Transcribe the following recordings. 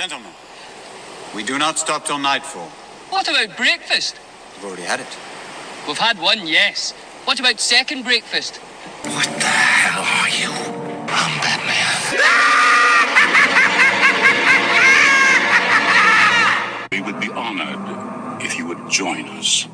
Gentlemen, we do not stop till nightfall. What about breakfast? We've already had it. We've had one, yes. What about second breakfast? What the hell are you? I'm Batman. We would be honored if you would join us.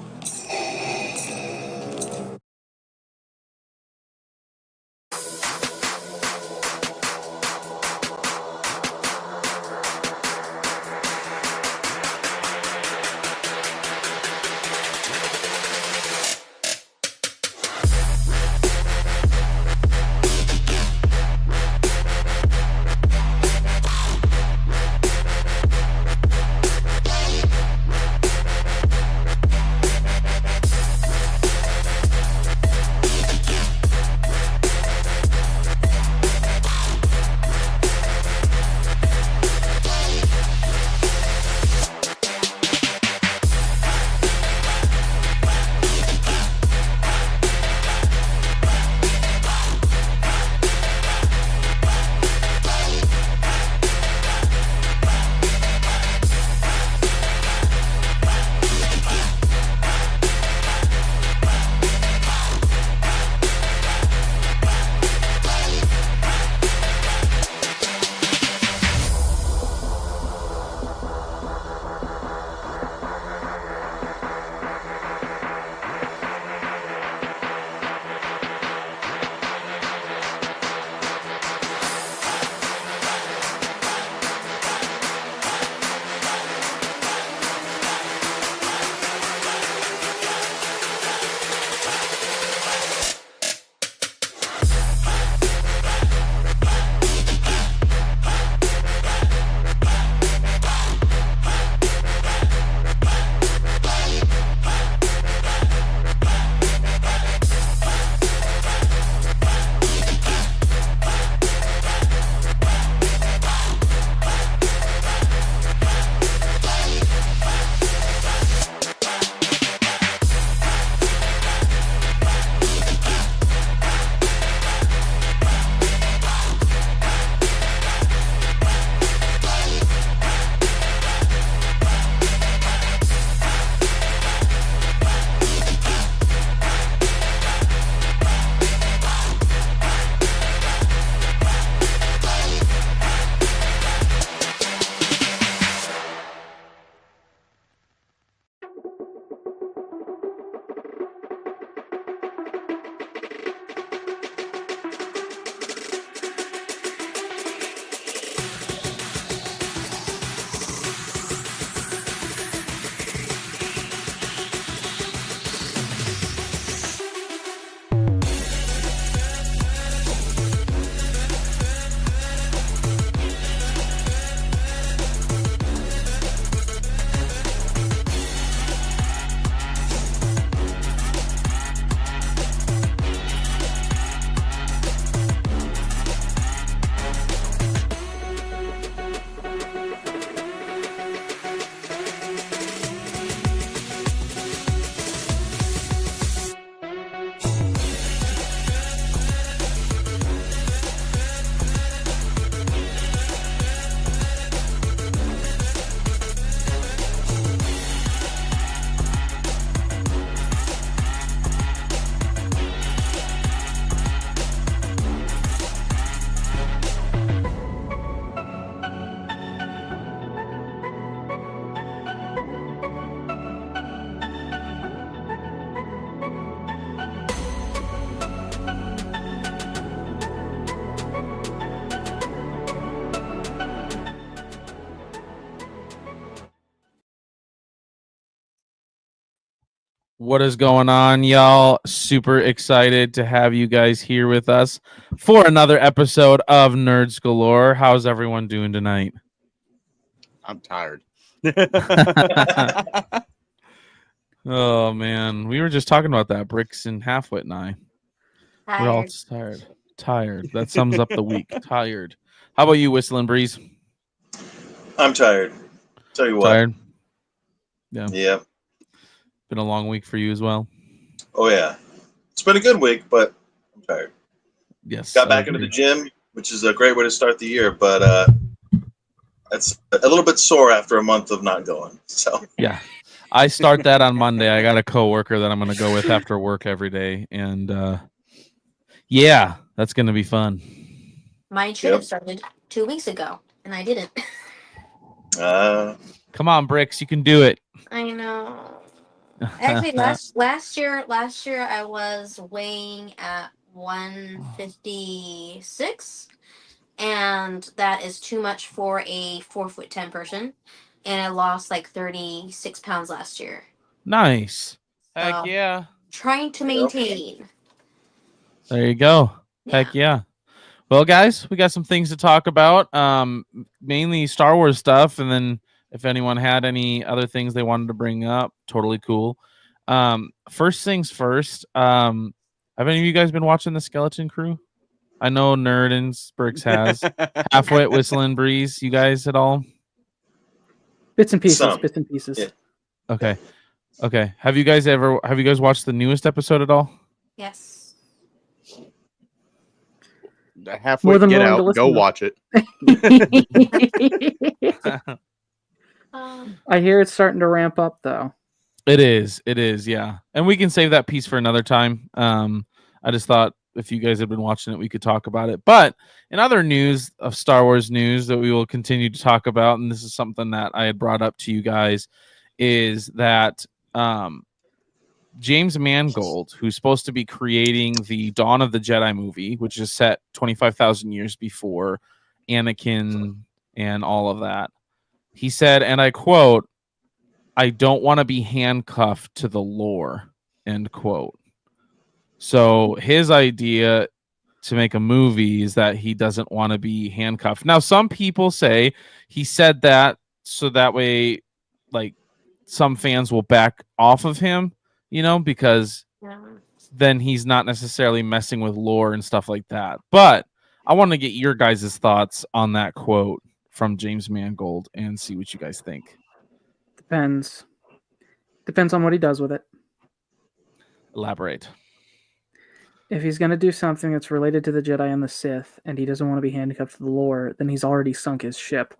What is going on, y'all? Super excited to have you guys here with us for another episode of Nerds Galore. How's everyone doing tonight? I'm tired. Oh, man. We were just talking about that, Bricks and Halfwit and I. We're all tired. Tired. That sums up the week. Tired. How about you, Whistling Breeze? I'm tired. Tell you what. Tired? Yeah. Yeah. Been a long week for you as well. Oh, yeah. It's been a good week, but I'm tired. Yes. Got back into the gym, which is a great way to start the year, but it's a little bit sore after a month of not going. So Yeah. I start that on Monday. I got a coworker that I'm going to go with after work every day. And yeah, that's going to be fun. Mine should have started 2 weeks ago, and I didn't. Come on, Bricks. You can do it. I know. Actually, last year I was weighing at 156, and that is too much for a 4'10" person. And I lost like 36 pounds last year. Nice. Heck So, yeah. trying to maintain. There you go. Yeah. Heck yeah. Well, guys, we got some things to talk about. Mainly Star Wars stuff, and then if anyone had any other things they wanted to bring up, totally cool. First things first. Have any of you guys been watching the Skeleton Crew? I know Nerd and Sprix has. Halfwit, Whistling Breeze. You guys at all? Bits and pieces. Some. Bits and pieces. Yeah. Okay. Okay. Have you guys watched the newest episode at all? Yes. Halfway More than get willing to out, listen go to. watch it. I hear it's starting to ramp up, though. It is, yeah. And we can save that piece for another time. I just thought if you guys have been watching it, we could talk about it. But in other news of Star Wars news that we will continue to talk about, and this is something that I had brought up to you guys, is that James Mangold, who's supposed to be creating the Dawn of the Jedi movie, which is set 25,000 years before Anakin and all of that, he said, and I quote, "I don't want to be handcuffed to the lore," end quote. So his idea to make a movie is that he doesn't want to be handcuffed. Now, some people say he said that so that way, like, some fans will back off of him, because then he's not necessarily messing with lore and stuff like that. But I want to get your guys' thoughts on that quote from James Mangold and see what you guys think. Depends on what he does with it. Elaborate. If he's going to do something that's related to the Jedi and the Sith, and he doesn't want to be handcuffed to the lore, then he's already sunk his ship.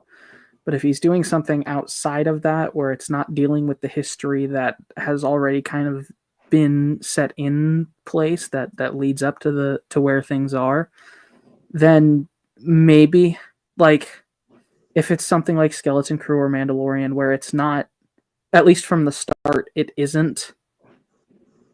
But if he's doing something outside of that, where it's not dealing with the history that has already kind of been set in place, that leads up to where things are, then maybe, like, if it's something like Skeleton Crew or Mandalorian, where it's not, at least from the start, it isn't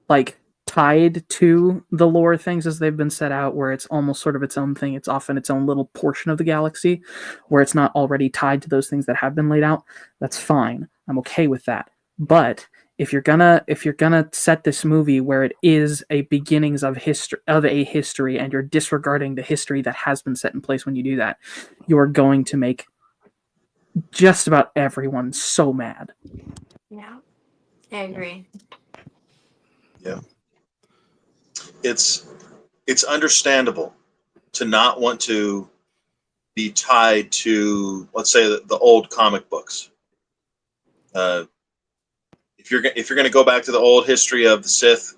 like tied to the lore things as they've been set out, where it's almost sort of its own thing. It's often its own little portion of the galaxy where it's not already tied to those things that have been laid out. That's fine. I'm okay with that. But if you're gonna set this movie where it is a beginnings of a history, and you're disregarding the history that has been set in place when you do that, you are going to make just about everyone so mad. Yeah, I agree. Yeah. It's understandable to not want to be tied to, let's say, the old comic books. If you're going to go back to the old history of the Sith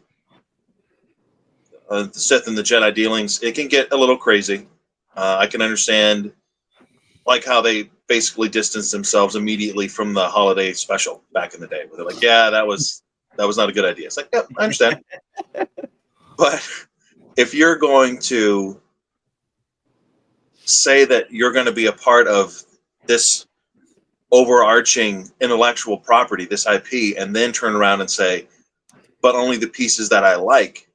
and the Jedi dealings, it can get a little crazy. I can understand, like, how they basically distanced themselves immediately from the holiday special back in the day, where they're like, "Yeah, that was not a good idea." It's like, yeah, I understand. But if you're going to say that you're going to be a part of this overarching intellectual property, this IP, and then turn around and say, but only the pieces that I like,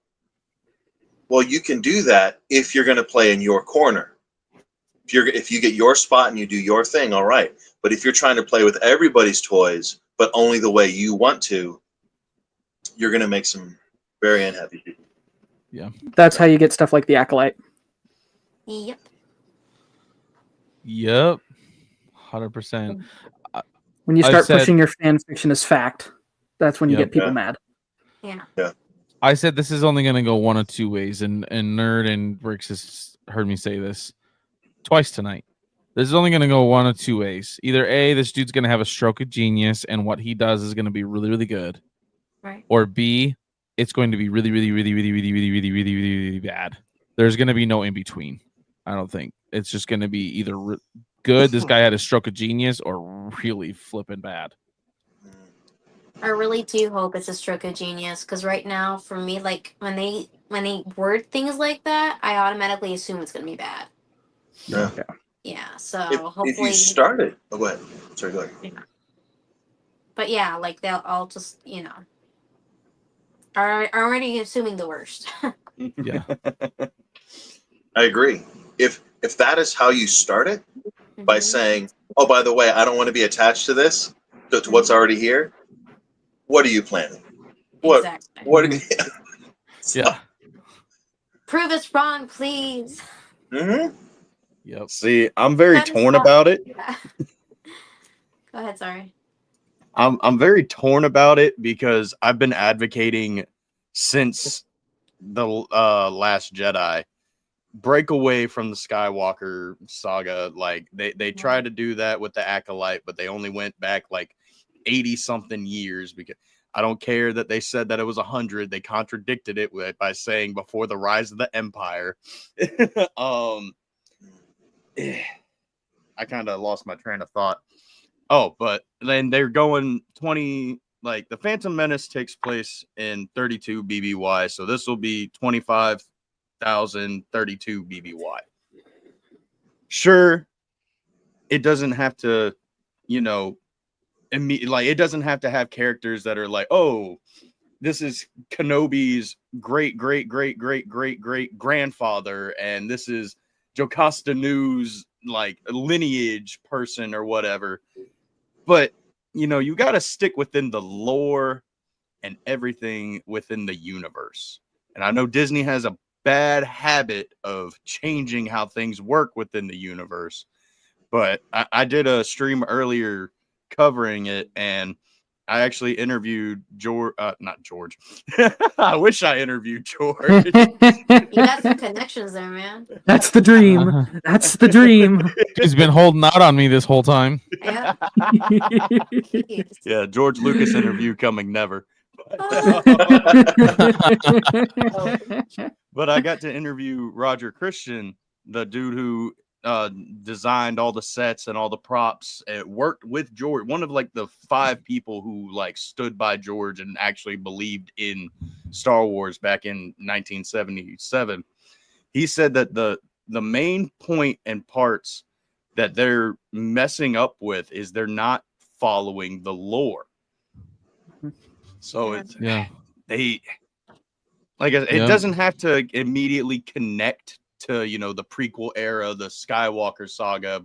well, you can do that if you're going to play in your corner. If you get your spot and you do your thing, all right. But if you're trying to play with everybody's toys, but only the way you want to, you're going to make some very unhappy people. Yeah. That's how you get stuff like The Acolyte. Yep. 100%. When you start pushing your fan fiction as fact, that's when you get people mad. Yeah. I said this is only going to go one of two ways, and Nerd and Bricks has heard me say this twice tonight. This is only going to go one of two ways. Either A, this dude's going to have a stroke of genius, and what he does is going to be really, really good. Right. Or B, it's going to be really, really, really, really, really, really, really, really, really, really bad. There's going to be no in between. I don't think it's just going to be either good, this guy had a stroke of genius, or really flipping bad. I really do hope it's a stroke of genius, because right now, for me, like when they word things like that, I automatically assume it's gonna be bad. Yeah. Yeah. So If hopefully. you started, oh, go ahead. Sorry, go ahead. Yeah. But yeah, like they'll all just are already assuming the worst. Yeah. I agree. If that is how you start it, by Mhm. saying, "Oh, by the way, I don't want to be attached to this, to what's already here," what are you planning? What? Exactly. What? Yeah. Prove us wrong, please. Mm-hmm. Yep. See, I'm very That is torn all- about it. Yeah. Go ahead. Sorry. I'm very torn about it because I've been advocating since the Last Jedi, break away from the Skywalker saga. Like they tried to do that with the Acolyte, but they only went back like 80 something years, because I don't care that they said that it was 100. They contradicted it by saying before the rise of the Empire. I kind of lost my train of thought. Oh, but then they're going 20, like the Phantom Menace takes place in 32 BBY. So this will be 25,032 BBY. Sure, it doesn't have to, like it doesn't have to have characters that are like, oh, this is Kenobi's great, great, great, great, great, great grandfather, and this is Jocasta Nu's like lineage person or whatever. But you got to stick within the lore and everything within the universe. And I know Disney has a bad habit of changing how things work within the universe. But I did a stream earlier covering it, and I actually interviewed George, not George. I wish I interviewed George. You got some connections there, man. That's the dream. That's the dream. He's been holding out on me this whole time. Yeah. Yeah, George Lucas interview coming never. But I got to interview Roger Christian, the dude who designed all the sets and all the props. It worked with George, one of like the 5 people who like stood by George and actually believed in Star Wars back in 1977. He said that the main point and parts that they're messing up with is they're not following the lore. So it's they like it doesn't have to immediately connect to the prequel era, the Skywalker saga,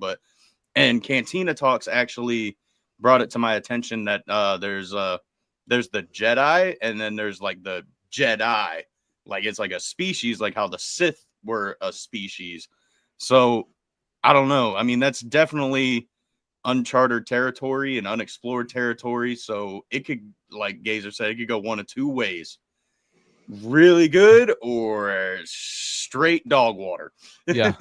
and Cantina Talks actually brought it to my attention that there's the Jedi, and then there's like the Jedi, like it's like a species, like how the Sith were a species. So I don't know. I mean, that's definitely uncharted territory and unexplored territory. So it could, like Gazer said, it could go one of 2 ways: really good or straight dog water. Yeah.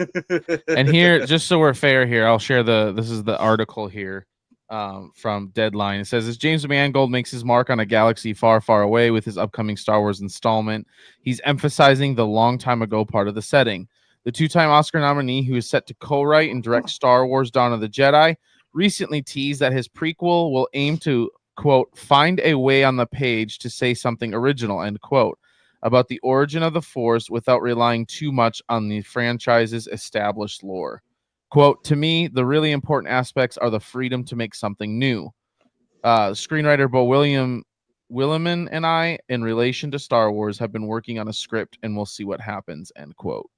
And here, just so we're fair here, I'll share this is the article here from Deadline. It says, as James Mangold makes his mark on a galaxy far, far away with his upcoming Star Wars installment, he's emphasizing the long time ago part of the setting. The 2-time Oscar nominee, who is set to co-write and direct Star Wars Dawn of the Jedi, recently teased that his prequel will aim to, quote, find a way on the page to say something original, end quote, about the origin of the Force without relying too much on the franchise's established lore. Quote, to me, the really important aspects are the freedom to make something new. Screenwriter Bo Williman and I, in relation to Star Wars, have been working on a script, and we'll see what happens, end quote.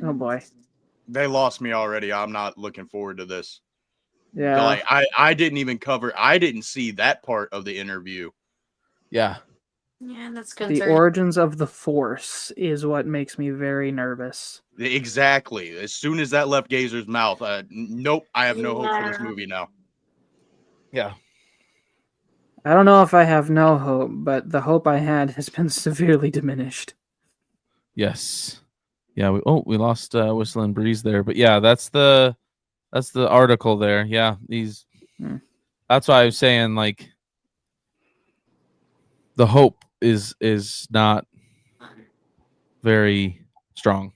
Oh, boy. They lost me already. I'm not looking forward to this. Yeah. Like I didn't see that part of the interview. Yeah. Yeah, that's The concerning. origins of the Force is what makes me very nervous. Exactly. As soon as that left Gazer's mouth, nope, I have no hope for this movie now. Yeah. I don't know if I have no hope, but the hope I had has been severely diminished. Yes. Yeah. We lost Whistling Breeze there, but yeah, that's the article there. Yeah. That's why I was saying, like, the hope is not very strong.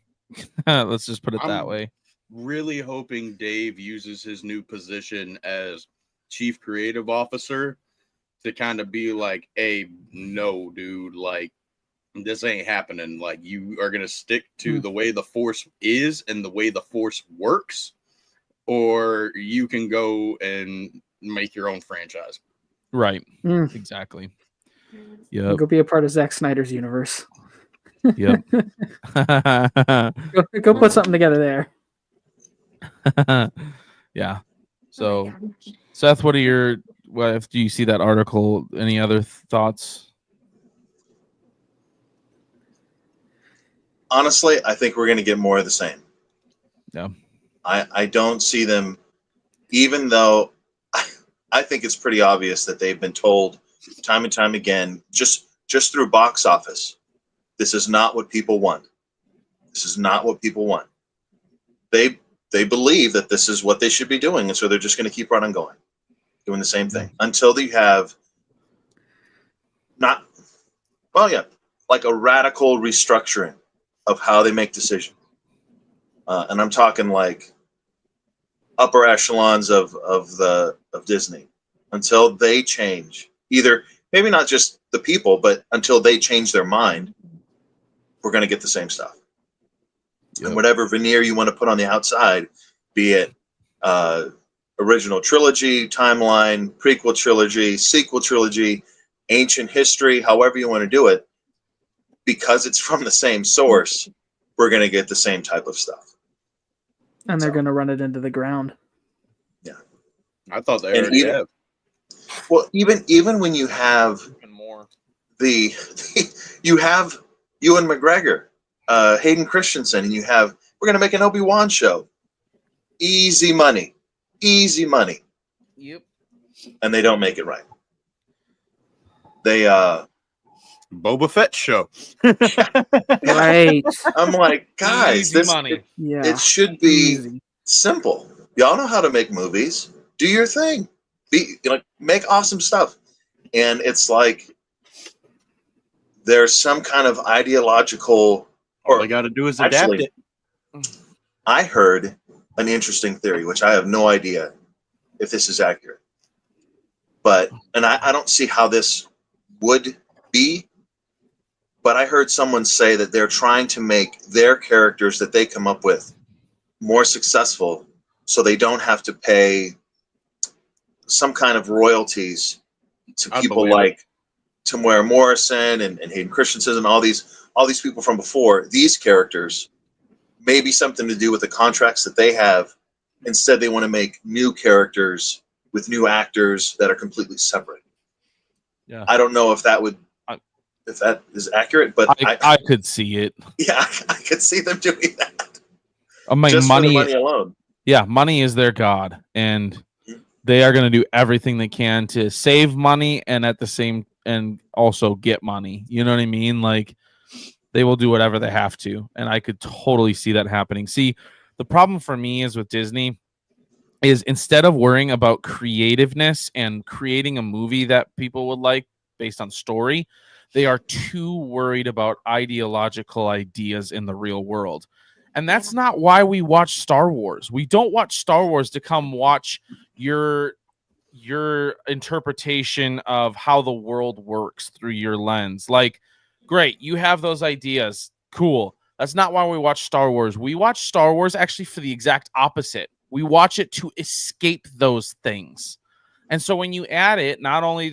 Let's just put it that way. really hoping Dave uses his new position as chief creative officer to kind of be like, hey, no, dude, like, this ain't happening. Like, you are going to stick to the way the Force is and the way the Force works, or you can go and make your own franchise. Right. Exactly. Yeah. Go be a part of Zack Snyder's universe. Yep. Go put something together there. Yeah. So, Seth, what do you see that article? Any other thoughts? Honestly, I think we're going to get more of the same. Yeah. I don't see them, even though I think it's pretty obvious that they've been told time and time again, just through box office, this is not what people want. This is not what people want. They believe that this is what they should be doing, and so they're just going to keep running going, doing the same thing until they have like a radical restructuring of how they make decisions. And I'm talking like upper echelons of Disney, until they change, either maybe not just the people, but until they change their mind, we're going to get the same stuff. Yep. And whatever veneer you want to put on the outside, be it original trilogy, timeline, prequel trilogy, sequel trilogy, ancient history, however you want to do it, because it's from the same source, we're going to get the same type of stuff. And they're going to run it into the ground. Yeah. I thought they already have. Well, even when you have more you have Ewan McGregor, Hayden Christensen, and we're going to make an Obi-Wan show. Easy money. Yep. And they don't make it right. They Boba Fett show. Right. I'm like, guys, it should be simple. Y'all know how to make movies. Do your thing. Make awesome stuff. And it's like there's some kind of ideological. All they got to do is adapt it. I heard an interesting theory, which I have no idea if this is accurate. And I don't see how this would be. But I heard someone say that they're trying to make their characters that they come up with more successful, so they don't have to pay some kind of royalties to people like Tamara Morrison and Hayden Christensen and all these people from before. These characters, maybe something to do with the contracts that they have. Instead, they want to make new characters with new actors that are completely separate. Yeah, I don't know if that is accurate, but I could see it. Yeah, I could see them doing that. I mean, just for the money alone. Yeah, money is their god, and they are going to do everything they can to save money and and also get money. You know what I mean? Like, they will do whatever they have to, and I could totally see that happening. See, the problem for me is with Disney is instead of worrying about creativeness and creating a movie that people would like based on story, they are too worried about ideological ideas in the real world. And that's not why we watch Star Wars. We don't watch Star Wars to come watch your interpretation of how the world works through your lens. Like, great, you have those ideas. Cool. That's not why we watch Star Wars. We watch Star Wars actually for the exact opposite. We watch it to escape those things. And so when you add it, not only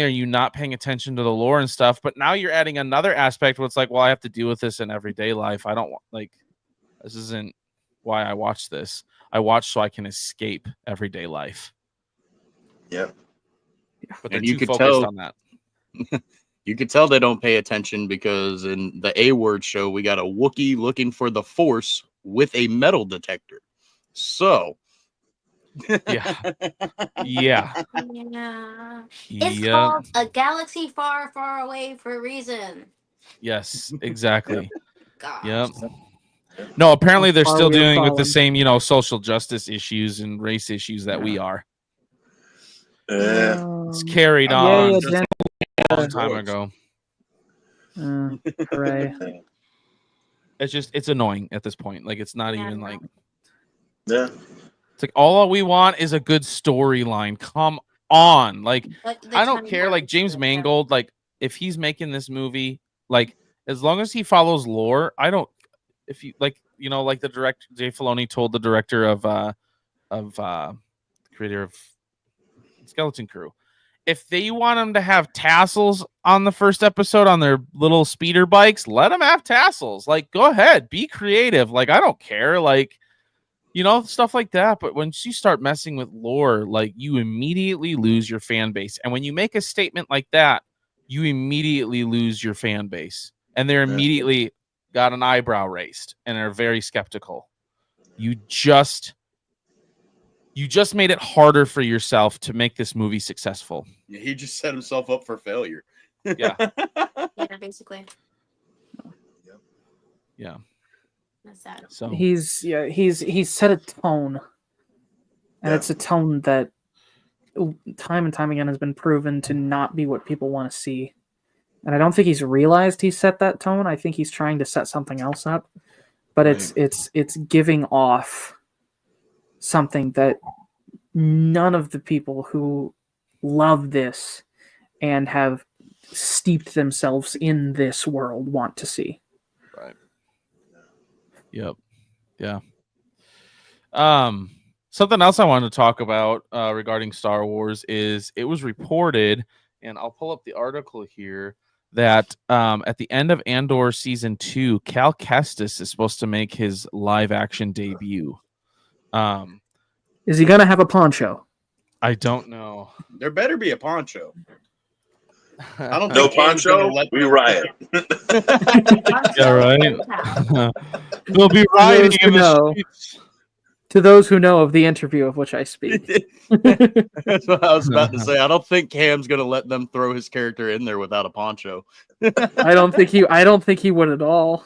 are you not paying attention to the lore and stuff, but now you're adding another aspect where it's like, well, I have to deal with this in everyday life. I don't this isn't why I watch this. I watch so I can escape everyday life. Yeah. But they're too focused on that. You could tell they don't pay attention because in the A-Word show, we got a Wookiee looking for the Force with a metal detector. So... Yeah. It's called A Galaxy Far, Far Away for a reason. Yes, exactly. Gosh. Yep. No, apparently they're still dealing with the same, social justice issues and race issues that we are. It's carried on a long time ago. Hooray. it's annoying at this point. Like, it's not Yeah, even no. like, Yeah. it's like all we want is a good storyline. Come on. Like, But the I don't timing care. Like, is James good, Mangold, like, if he's making this movie, like, as long as he follows lore, I don't, if you like, like the director, Jay Filoni told the director of creator of Skeleton Crew, if they want them to have tassels on the first episode on their little speeder bikes, let them have tassels. Like, go ahead, be creative. Like, I don't care. Like, stuff like that. But once you start messing with lore, like, you immediately lose your fan base. And when you make a statement like that, you immediately lose your fan base. And they're immediately got an eyebrow raised and are very skeptical. You just made it harder for yourself to make this movie successful. Yeah, he just set himself up for failure. Yeah. Yeah, basically. Yeah. That's sad. So he's set a tone, and Yeah. it's a tone that time and time again has been proven to not be what people want to see. And I don't think he's realized he set that tone. I think he's trying to set something else up, but it's giving off something that none of the people who love this and have steeped themselves in this world want to see. Right. Yep. Yeah. Something else I wanted to talk about regarding Star Wars is it was reported, and I'll pull up the article here, that at the end of Andor season 2, Cal Kestis is supposed to make his live action debut. Is he gonna have a poncho? I don't know. There better be a poncho. I don't No think Cam's gonna poncho, let we them- riot. Yeah, right. We'll be rioting in the streets. To those who know of the interview of which I speak. That's what I was about to say. I don't think Cam's gonna let them throw his character in there without a poncho. I don't think he would at all.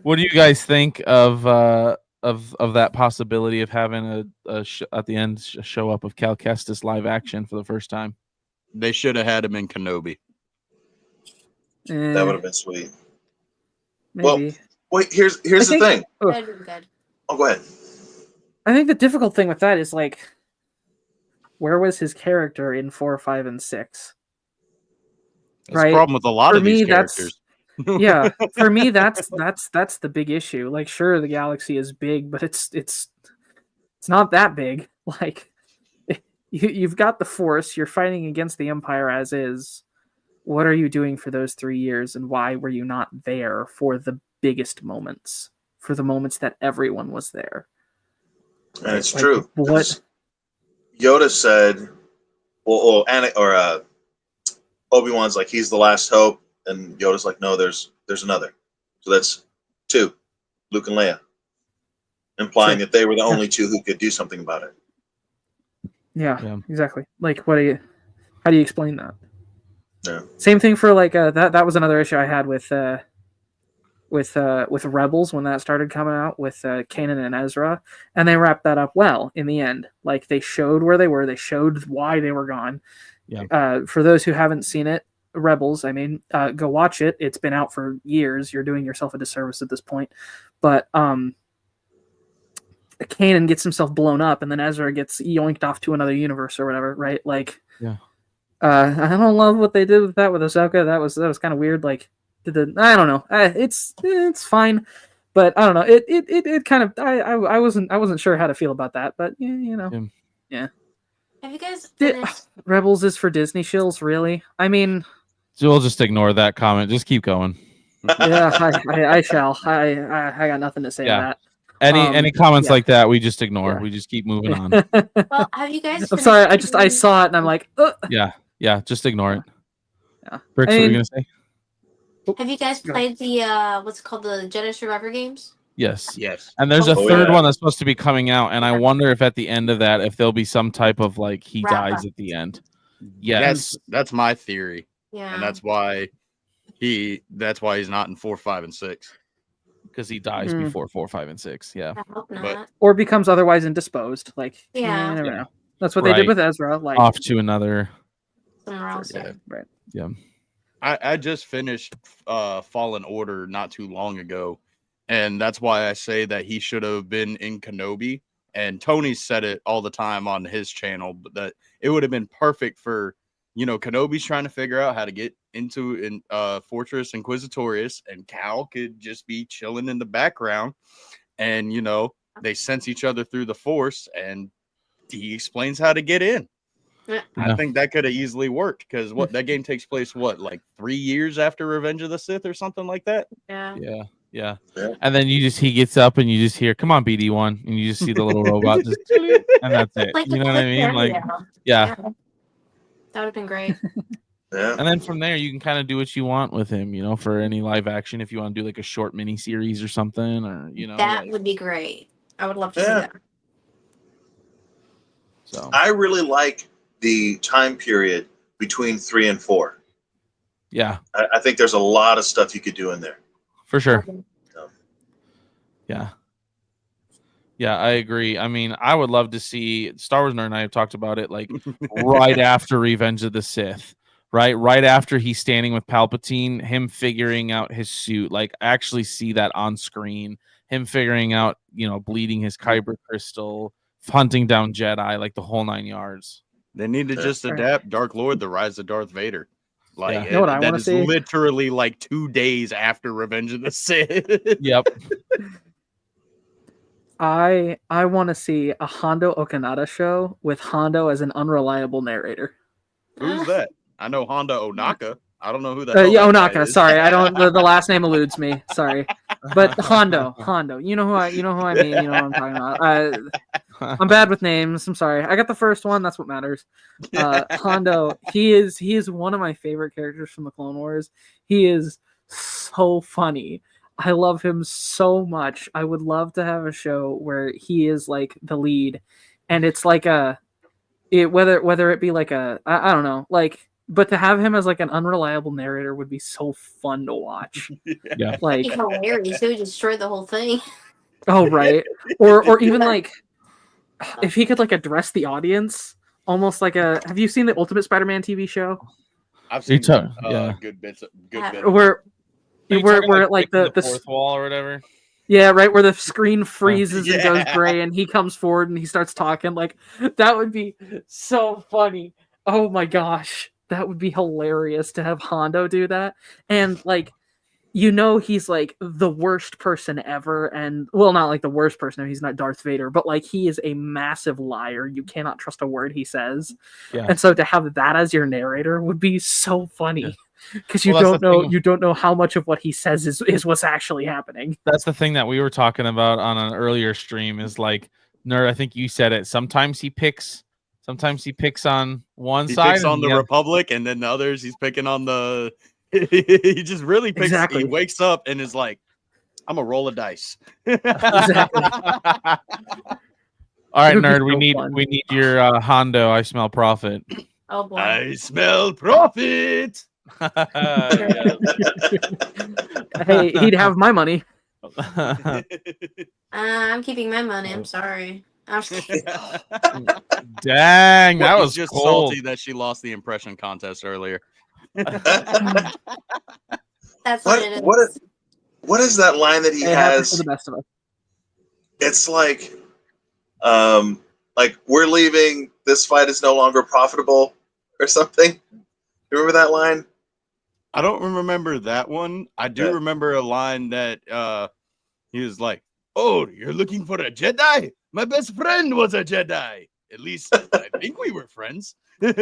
What do you guys think of that possibility of having at the end a show up of Cal Kestis live action for the first time? They should have had him in Kenobi. That would have been sweet. Maybe. Well, wait, here's the thing. That'd be good. Oh, go ahead. I think the difficult thing with that is, like, where was his character in 4, 5, and 6? That's the problem with a lot For of these me, that's- characters. Yeah, for me, that's the big issue. Like, sure, the galaxy is big, but it's not that big. Like, you've got the Force, you're fighting against the Empire as is. What are you doing for those 3 years, and why were you not there for the biggest moments, for the moments that everyone was there? And it's Like, true. what? Yoda said, Obi-Wan's like, he's the last hope, and Yoda's like, no, there's another. So that's 2, Luke and Leia, implying that they were the only 2 who could do something about it. Yeah, exactly. Like, how do you explain that? Yeah. Same thing for like that was another issue I had with Rebels when that started coming out with Kanan and Ezra, and they wrapped that up well in the end. Like, they showed where they were, they showed why they were gone. Yeah. For those who haven't seen it, Rebels, I mean, go watch it. It's been out for years. You're doing yourself a disservice at this point. But Kanan gets himself blown up, and then Ezra gets yoinked off to another universe or whatever, right? Like, yeah. I don't love what they did with that with Ahsoka. That was kind of weird. Like, I don't know. It's fine, but I don't know. It kind of I wasn't sure how to feel about that, but yeah. Have you guys finished? Rebels is for Disney shills, really? I mean, So we'll just ignore that comment. Just keep going. yeah, I shall. I got nothing to say Yeah. to that. Any comments yeah. like that, we just ignore. Yeah. We just keep moving on. Well, have you guys? I'm sorry. finished I saw it and I'm like, Yeah, just ignore it. Yeah. Bricks, what I were you mean- gonna say? Have you guys played the what's it called, the Jedi Survivor games? Yes. Yes. And there's a Oh, third yeah. one that's supposed to be coming out, and I wonder if at the end of that, if there'll be some type of like he Wrap dies up. at the end. Yes. That's my theory, Yeah. and that's why he's not in 4, 5, and 6. Because he dies Mm. before 4, 5, and 6. Yeah. I hope not. But- or becomes otherwise indisposed. Like, Yeah. you never Yeah. know. That's what they did Right. with Ezra. Like, Off to another. Somewhere else. yeah, right. Yeah. I just finished Fallen Order not too long ago, and that's why I say that he should have been in Kenobi. And Tony said it all the time on his channel, but that it would have been perfect for, Kenobi's trying to figure out how to get into Fortress Inquisitorius, and Cal could just be chilling in the background, and they sense each other through the Force, and he explains how to get in. Yeah. I think that could have easily worked because that game takes place like 3 years after Revenge of the Sith or something like that. Yeah. Yeah. Yeah. And then he gets up and you just hear, "Come on, BD1," and you just see the little robot just, and that's it. Like You know what I mean? Like, yeah. that would have been great. Yeah. And then from there, you can kind of do what you want with him, for any live action. If you want to do like a short mini series or something, or That would be great. I would love to see that. So I really like the time period between 3 and 4. yeah, I think there's a lot of stuff you could do in there. for sure. So, Yeah. Yeah, I agree. I mean, I would love to see Star Wars Nerd and I have talked about it like right after Revenge of the Sith, right? Right after he's standing with Palpatine, him figuring out his suit, like actually see that on screen, him figuring out, bleeding his kyber crystal, hunting down Jedi, like the whole 9 yards. They need to just adapt Dark Lord, The Rise of Darth Vader. Like, Yeah. You know what I that wanna is see? literally like 2 days after Revenge of the Sith. Yep. I want to see a Hondo Okanada show with Hondo as an unreliable narrator. Who's that? I know Honda Onaka. I don't know who the hell Yeah, that guy Onaka. is. Sorry, I don't. The last name eludes me. Sorry, but Hondo. You know who I mean. You know what I'm talking about. I'm bad with names. I'm sorry. I got the first one. That's what matters. Hondo. He is one of my favorite characters from the Clone Wars. He is so funny. I love him so much. I would love to have a show where he is like the lead, and it's like whether it be like I don't know, like, but to have him as like an unreliable narrator would be so fun to watch. Yeah. Like hilarious. He would destroy the whole thing. Oh right. Or even like if he could like address the audience almost like have you seen the Ultimate Spider-Man TV show? I've seen yeah. good bits. Where like the fourth wall or whatever. Yeah, right, where the screen freezes and goes gray and he comes forward and he starts talking. Like, that would be so funny. Oh my gosh. That would be hilarious to have Hondo do that. And like, he's like the worst person ever. And well, not like the worst person. He's not Darth Vader, but like he is a massive liar. You cannot trust a word he says. Yeah. And so to have that as your narrator would be so funny. Because you Well, don't know how much of what he says is what's actually happening. That's the thing that we were talking about on an earlier stream is like, Nerd, I think you said it. Sometimes he picks on one side. He picks on the Republic, and then the others he's picking on the he just really picks. Exactly. He wakes up and is like, I'm a roll of dice. Exactly. All right, It would be Nerd, so we fun. need your Hondo. I smell profit. Oh boy. I smell profit. Hey, he'd have my money. I'm keeping my money. I'm sorry. I'm just kidding. Dang, that He's was just cold. salty that she lost the impression contest earlier. That's what it is. What is that line that he It happens to has? the best of us. It's like we're leaving. This fight is no longer profitable, or something. You remember that line? I don't remember that one. I do remember a line that he was like, "Oh, you're looking for a Jedi? My best friend was a Jedi. At least I think we were friends." He's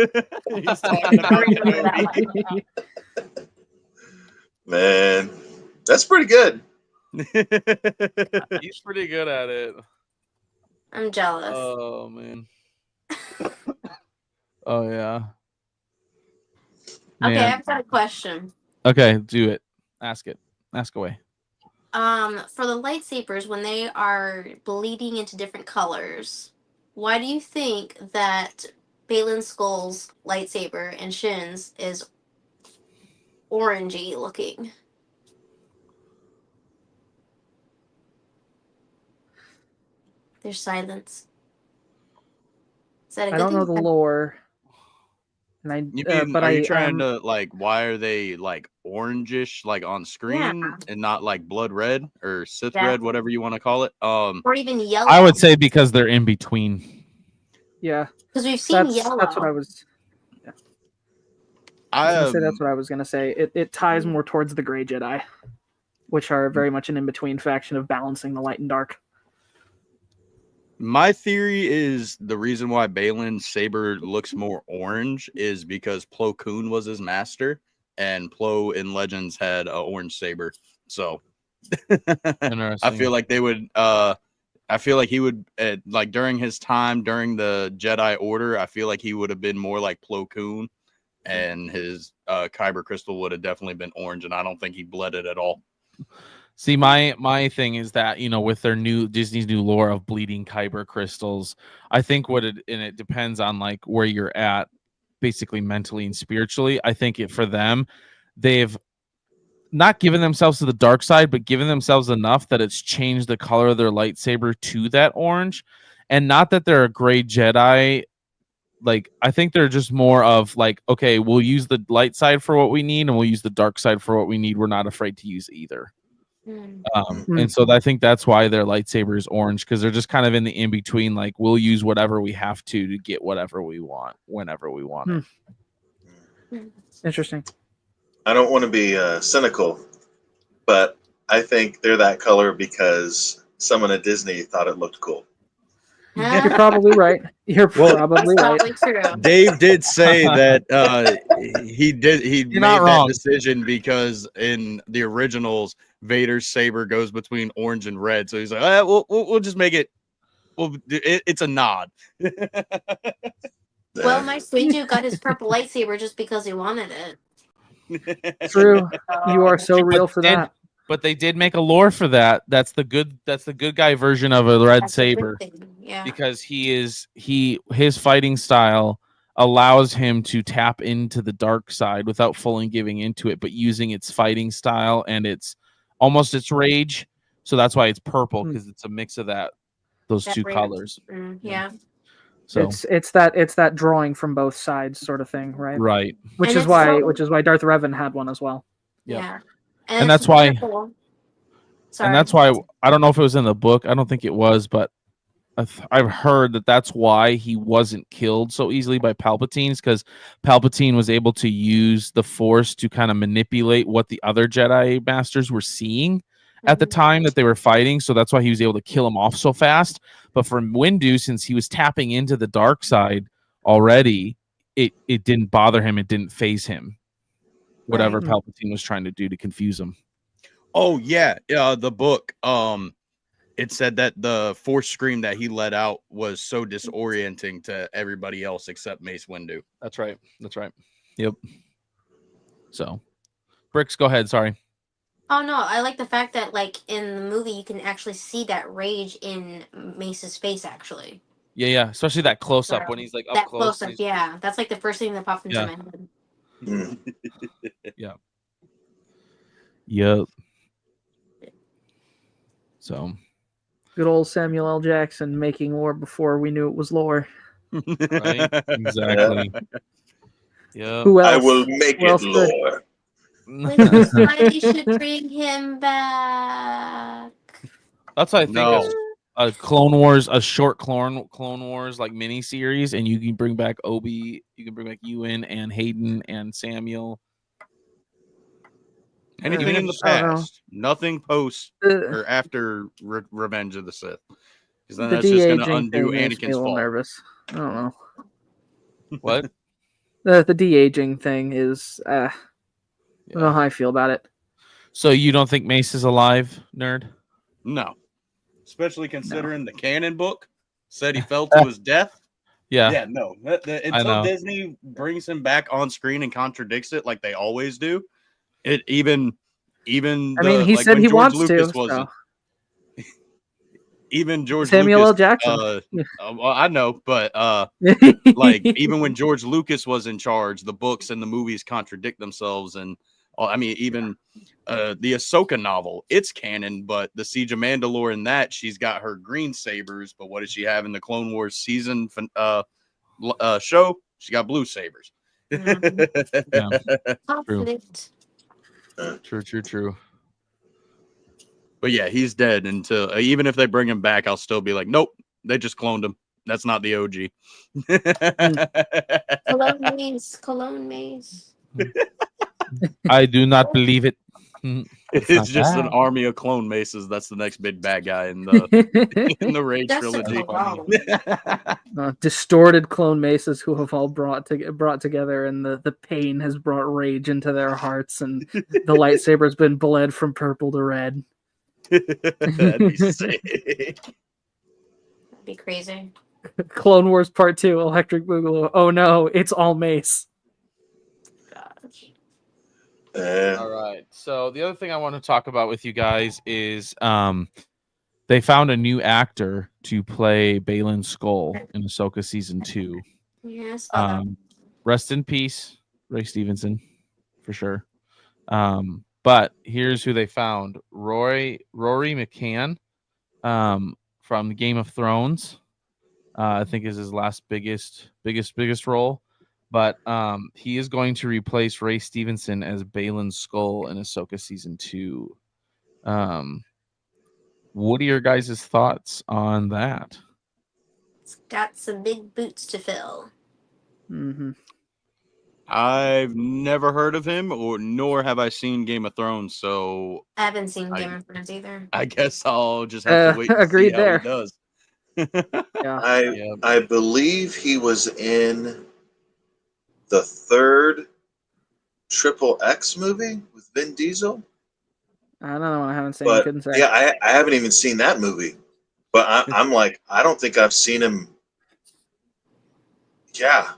talking about Kenobi. Man, that's pretty good. He's pretty good at it. I'm jealous. Oh man. Oh yeah. Okay, Man. I've got a question. Okay, do it. Ask it. Ask away. For the lightsabers, when they are bleeding into different colors, why do you think that Balin Skull's lightsaber and Shin's is orangey looking? There's silence. Is that a I good don't know thing? the lore. And I, You mean, but are you I trying am to like why are they like orangish like on screen Yeah. and not like blood red or Sith red, Exactly. whatever you want to call it? Or even yellow. I would say because they're in between. yeah. because we've seen yellow. That's what I was. I was gonna say that's what I was gonna say. It ties more towards the Gray Jedi, which are very much an in between faction of balancing the light and dark. My theory is the reason why Balin's saber looks more orange is because Plo Koon was his master, and Plo in Legends had an orange saber. So I feel like they would. I feel like he would like during his time during the Jedi Order. I feel like he would have been more like Plo Koon, and his kyber crystal would have definitely been orange. And I don't think he bled it at all. See, my thing is that, you know, with their new Disney's new lore of bleeding kyber crystals, I think it depends on like where you're at, basically mentally and spiritually. I think for them, they've not given themselves to the dark side, but given themselves enough that it's changed the color of their lightsaber to that orange. And not that they're a gray Jedi. Like, I think they're just more of like, okay, we'll use the light side for what we need, and we'll use the dark side for what we need. We're not afraid to use either. And so I think that's why their lightsaber is orange, because they're just kind of in the in between. Like, we'll use whatever we have to get whatever we want whenever we want it. Interesting. I don't want to be cynical, but I think they're that color because someone at Disney thought it looked cool. You're probably right. You're probably right. Probably true. Dave did say that he made not that wrong. decision because in the originals Vader's saber goes between orange and red, so he's like, we'll just make it. It's a nod. Well, my sweet dude got his purple lightsaber just because he wanted it. True. You are so real for that. But they did make a lore for that. That's the good guy version of a red That's a good saber. thing, yeah. Because his fighting style allows him to tap into the dark side without fully giving into it, but using its fighting style and its rage. So that's why it's purple, because it's a mix of those two rage. colors. Yeah. So it's that drawing from both sides sort of thing, right? Right. Which And is why Darth Revan had one as well. Yeah. And that's why wonderful. Sorry. And that's why I don't know if it was in the book. I don't think it was, but I've heard that's why he wasn't killed so easily by Palpatine, because Palpatine was able to use the Force to kind of manipulate what the other Jedi Masters were seeing at the time that they were fighting. So that's why he was able to kill him off so fast. But for Windu, since he was tapping into the dark side already, it didn't bother him. It didn't phase him. Whatever Palpatine was trying to do to confuse him. Oh yeah, the book. It said that the Force scream that he let out was so disorienting to everybody else except Mace Windu. That's right. Yep. So, Bricks, go ahead. Sorry. Oh no, I like the fact that like in the movie you can actually see that rage in Mace's face actually. Yeah. Especially that close up when he's like up that close. Close up, yeah. That's like the first thing that popped into my head. Yeah. Yep. So good old Samuel L. Jackson making lore before we knew it was lore. Right? Exactly. Yeah. Who else? I will make it lore. Which is why they should bring him back. That's what I think of a Clone Wars, a short Clone Wars like mini series, and you can bring back Obi, you can bring back Ewan and Hayden and Samuel. Anything in the past, nothing post or after Revenge of the Sith, because then that's just going to undo Anakin's fall. Nervous. I don't know. What? The de-aging thing is. I don't know how I feel about it. So you don't think Mace is alive, nerd? No, especially considering the canon book said he fell to his death. Yeah. No. Until Disney brings him back on screen and contradicts it like they always do, it even. He said he wants Lucas to. Wasn't. So. Even George Samuel Lucas, L. Jackson. Well, I know, but like even when George Lucas was in charge, the books and the movies contradict themselves. And even the Ahsoka novel, it's canon, but the Siege of Mandalore in that, she's got her green sabers. But what does she have in the Clone Wars season show? She got blue sabers. Yeah. Conflict. True. But yeah, he's dead until even if they bring him back, I'll still be like, nope, they just cloned him. That's not the OG. Cologne maze. Cologne maze. I do not believe it. It's not just an bad. army of clone maces. That's the next big bad guy in the Rage That's a trilogy. cologne. Distorted clone maces who have all brought together, and the pain has brought rage into their hearts, and the lightsaber's been bled from purple to red. That'd be sick. That'd be crazy. Clone Wars Part 2, Electric Boogaloo. Oh no, it's all mace. Gosh. All right. So the other thing I want to talk about with you guys is they found a new actor to play Balin Skull in Ahsoka season 2. Yeah, I saw that. Rest in peace, Ray Stevenson, for sure. But here's who they found: Rory McCann, from Game of Thrones. I think is his last biggest role. But he is going to replace Ray Stevenson as Balin Skull in Ahsoka season 2. What are your guys' thoughts on that? It's got some big boots to fill. Mm-hmm. I've never heard of him, nor have I seen Game of Thrones. So I haven't seen Game of Thrones either. I guess I'll just have to wait and see agreed how there. he does. Yeah. I believe he was in the third Triple X movie with Vin Diesel. I don't know. I haven't seen. But Couldn't say. yeah, I haven't even seen that movie. But I'm like, I don't think I've seen him. Yeah,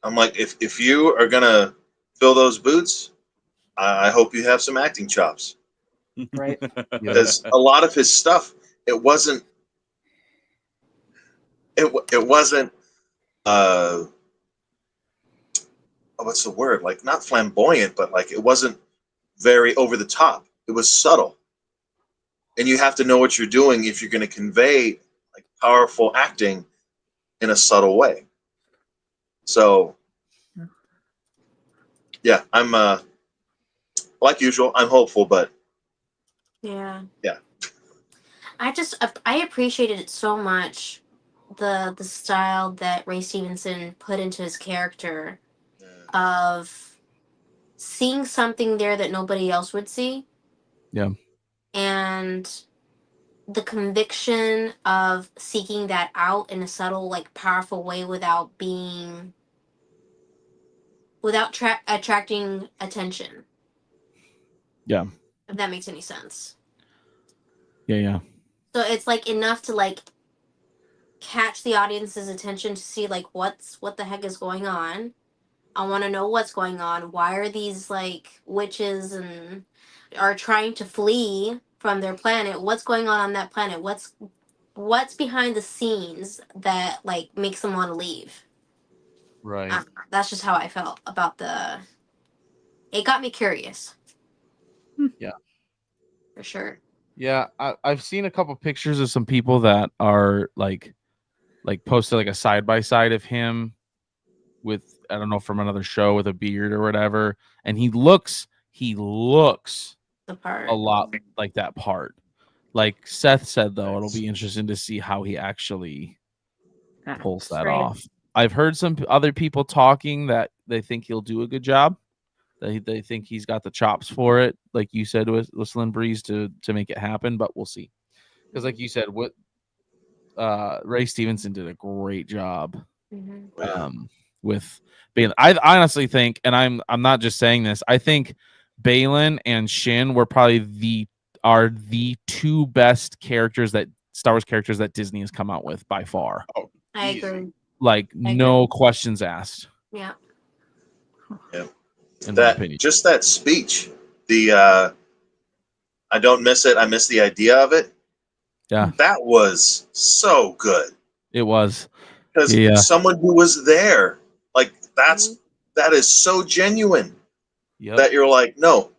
I'm like, if you are gonna fill those boots, I hope you have some acting chops. Right. Because a lot of his stuff, it wasn't what's the word, like not flamboyant, but like it wasn't very over the top. It was subtle, and you have to know what you're doing if you're going to convey like powerful acting in a subtle way. So yeah, I'm like usual, I'm hopeful, but Yeah. Yeah. I appreciated it so much, the style that Ray Stevenson put into his character of seeing something there that nobody else would see. Yeah. And the conviction of seeking that out in a subtle, like powerful way without attracting attention. Yeah. If that makes any sense. Yeah. So it's like enough to like catch the audience's attention to see like what the heck is going on. I want to know what's going on. Why are these like witches and are trying to flee from their planet? What's going on that planet? What's behind the scenes that like makes them want to leave? Right. That's just how I felt about it got me curious. Yeah. For sure. Yeah, I've seen a couple pictures of some people that are like posted like a side by side of him with, I don't know, from another show with a beard or whatever, and he looks The part. a lot like that part. Like Seth said, though, it'll be interesting to see how he actually pulls that off. I've heard some other people talking that they think he'll do a good job. They think he's got the chops for it, like you said with Slim Breeze, to make it happen. But we'll see, because like you said, what Ray Stevenson did a great job with Balin. I honestly think, and I'm not just saying this, I think Balin and Shin were probably the two best characters that Star Wars characters that Disney has come out with by far. Oh, I agree. Like no questions asked. Yeah. In my opinion. Just that speech, I don't miss it, I miss the idea of it. Yeah. That was so good. It was. Because someone who was there, like that is so genuine. Yep. That you're like, no,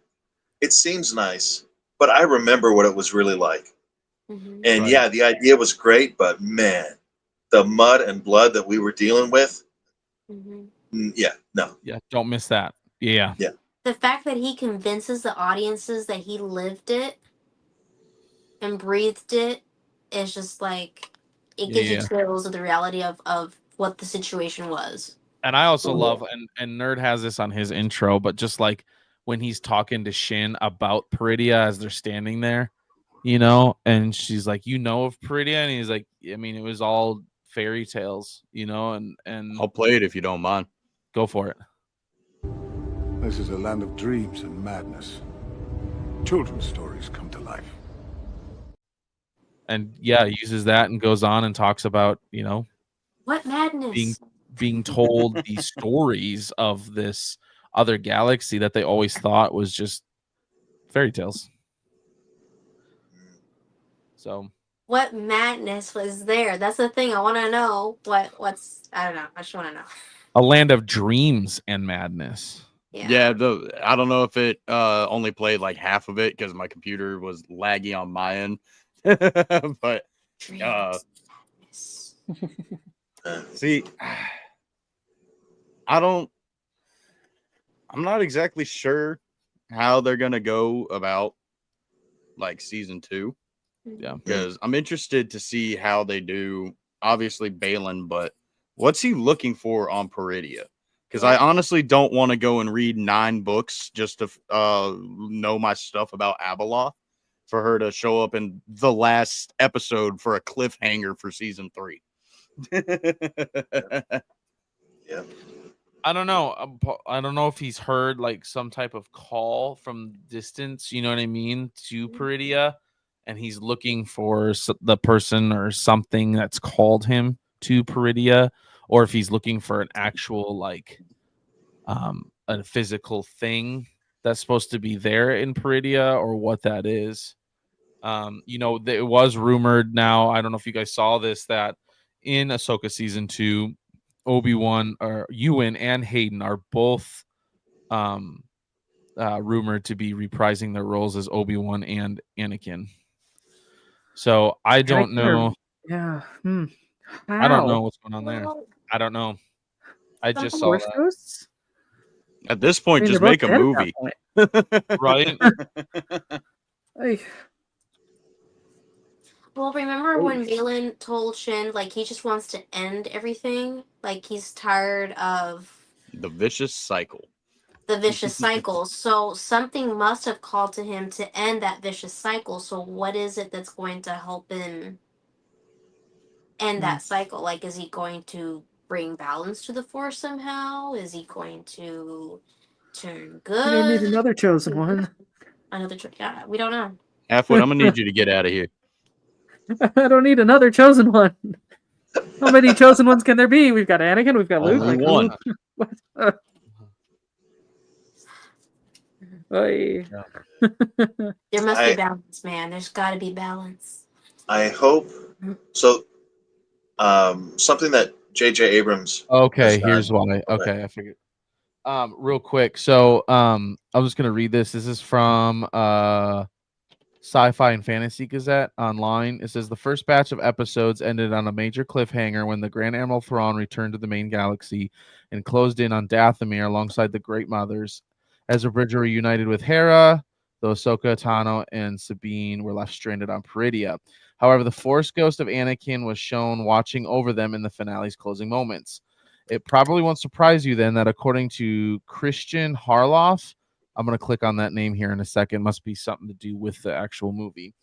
it seems nice, but I remember what it was really like. Mm-hmm. And Right. yeah, the idea was great, but man, the mud and blood that we were dealing with, Yeah, no. Yeah, don't miss that. Yeah. The fact that he convinces the audiences that he lived it and breathed it is just like it gives you Yeah. chills of the reality of what the situation was. And I also love, and Nerd has this on his intro, but just like when he's talking to Shin about Peridia as they're standing there, and she's like, of Peridia, and he's like, I mean, it was all fairy tales, and I'll play it if you don't mind. Go for it. This is a land of dreams and madness. Children's stories come to life. And yeah, he uses that and goes on and talks about, What madness? being told these stories of this other galaxy that they always thought was just fairy tales. So What madness was there? That's the thing. I want to know what's. I don't know. I just want to know. a land of dreams and madness. Yeah, I don't know if it only played like half of it because my computer was laggy on my end. But see, I'm not exactly sure how they're gonna go about like season 2. Yeah, because I'm interested to see how they do. Obviously, Balin, but what's he looking for on Peridia? Because I honestly don't want to go and read 9 books just to know my stuff about Abeloth for her to show up in the last episode for a cliffhanger for season 3. Yeah. I don't know. I don't know if he's heard like some type of call from distance, you know what I mean, to Peridia, and he's looking for the person or something that's called him to Peridia, or if he's looking for an actual like a physical thing that's supposed to be there in Peridia, or what that is. It was rumored now, I don't know if you guys saw this, that in Ahsoka season 2, Obi-Wan or Ewan and Hayden are both rumored to be reprising their roles as Obi-Wan and Anakin. So I don't know. Yeah. I don't know what's going on there. I don't know. I just saw that. Ghosts? At this point, just they're make a both dead movie. at that point. Right? Well, remember when Balin told Shin like he just wants to end everything? Like he's tired of The vicious cycle. the vicious cycle. So something must have called to him to end that vicious cycle. So what is it that's going to help him end that cycle? Like, is he going to bring balance to the Force somehow? Is he going to turn good? You don't need another chosen one. Yeah, we don't know. Halfwood, I'm gonna need you to get out of here. I don't need another chosen one. How many chosen ones can there be? We've got Anakin, we've got Luke. Only one. What? Oy. There must be balance, man. There's got to be balance. I hope so. Something that J.J. Abrams. Okay, here's why. Okay, I figured. Real quick. So, I'm just gonna read this. This is from Sci-Fi and Fantasy Gazette online. It says the first batch of episodes ended on a major cliffhanger when the Grand Admiral Thrawn returned to the main galaxy and closed in on Dathomir alongside the Great Mothers. Ezra Bridger reunited with Hera, though Ahsoka, Tano, and Sabine were left stranded on Peridia. However, the Force ghost of Anakin was shown watching over them in the finale's closing moments. It probably won't surprise you then that according to Christian Harloff, I'm going to click on that name here in a second, must be something to do with the actual movie.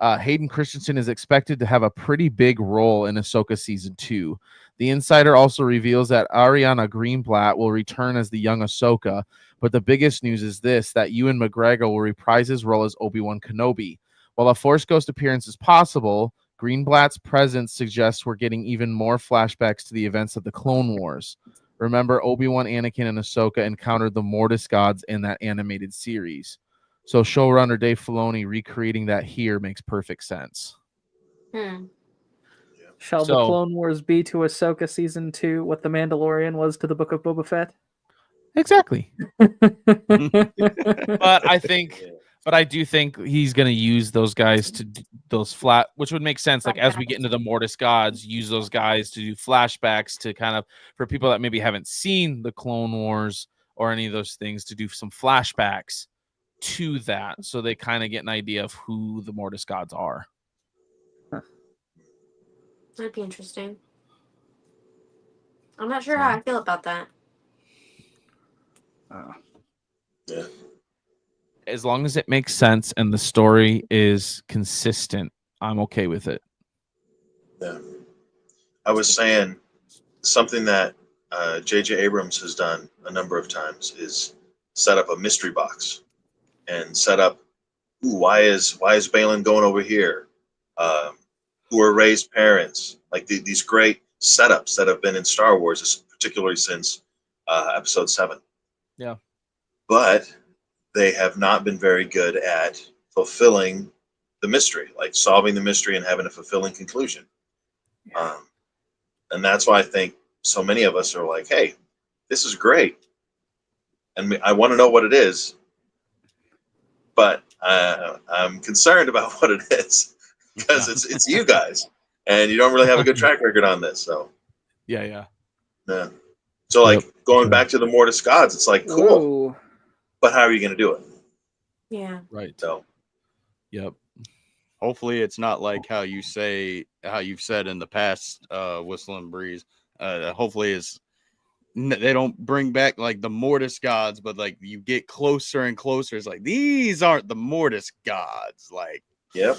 Hayden Christensen is expected to have a pretty big role in Ahsoka Season 2. The Insider also reveals that Ariana Greenblatt will return as the young Ahsoka, but the biggest news is this, that Ewan McGregor will reprise his role as Obi-Wan Kenobi. While a Force Ghost appearance is possible, Greenblatt's presence suggests we're getting even more flashbacks to the events of the Clone Wars. Remember, Obi-Wan, Anakin, and Ahsoka encountered the Mortis gods in that animated series. So showrunner Dave Filoni recreating that here makes perfect sense. Shall the Clone Wars be to Ahsoka Season 2 what The Mandalorian was to the Book of Boba Fett? Exactly. But I think But I do think he's going to use those guys to those flat, which would make sense. Like as we get into the Mortis gods, use those guys to do flashbacks to kind of, for people that maybe haven't seen the Clone Wars or any of those things, to do some flashbacks to that, so they kind of get an idea of who the Mortis gods are. That'd be interesting. I'm not sure how I feel about that. Yeah. As long as it makes sense and the story is consistent, I'm okay with it. Yeah. I was saying something that J.J. Abrams has done a number of times is set up a mystery box and set up, why is Balin going over here? Who are Rey's parents? Like these great setups that have been in Star Wars, particularly since Episode 7. Yeah. But they have not been very good at fulfilling the mystery, like solving the mystery and having a fulfilling conclusion. And that's why I think so many of us are like, hey, this is great. And I want to know what it is. But I'm concerned about what it is because it's you guys. And you don't really have a good track record on this. So, Yeah. So, like, going back to the Mortis gods, it's like, cool. Ooh. But how are you going to do it? Yeah. Right. So, yep. Hopefully, it's not like how you've said in the past, Whistle and Breeze. Hopefully, they don't bring back like the Mortis gods, but like you get closer and closer. It's like these aren't the Mortis gods. Like, yep.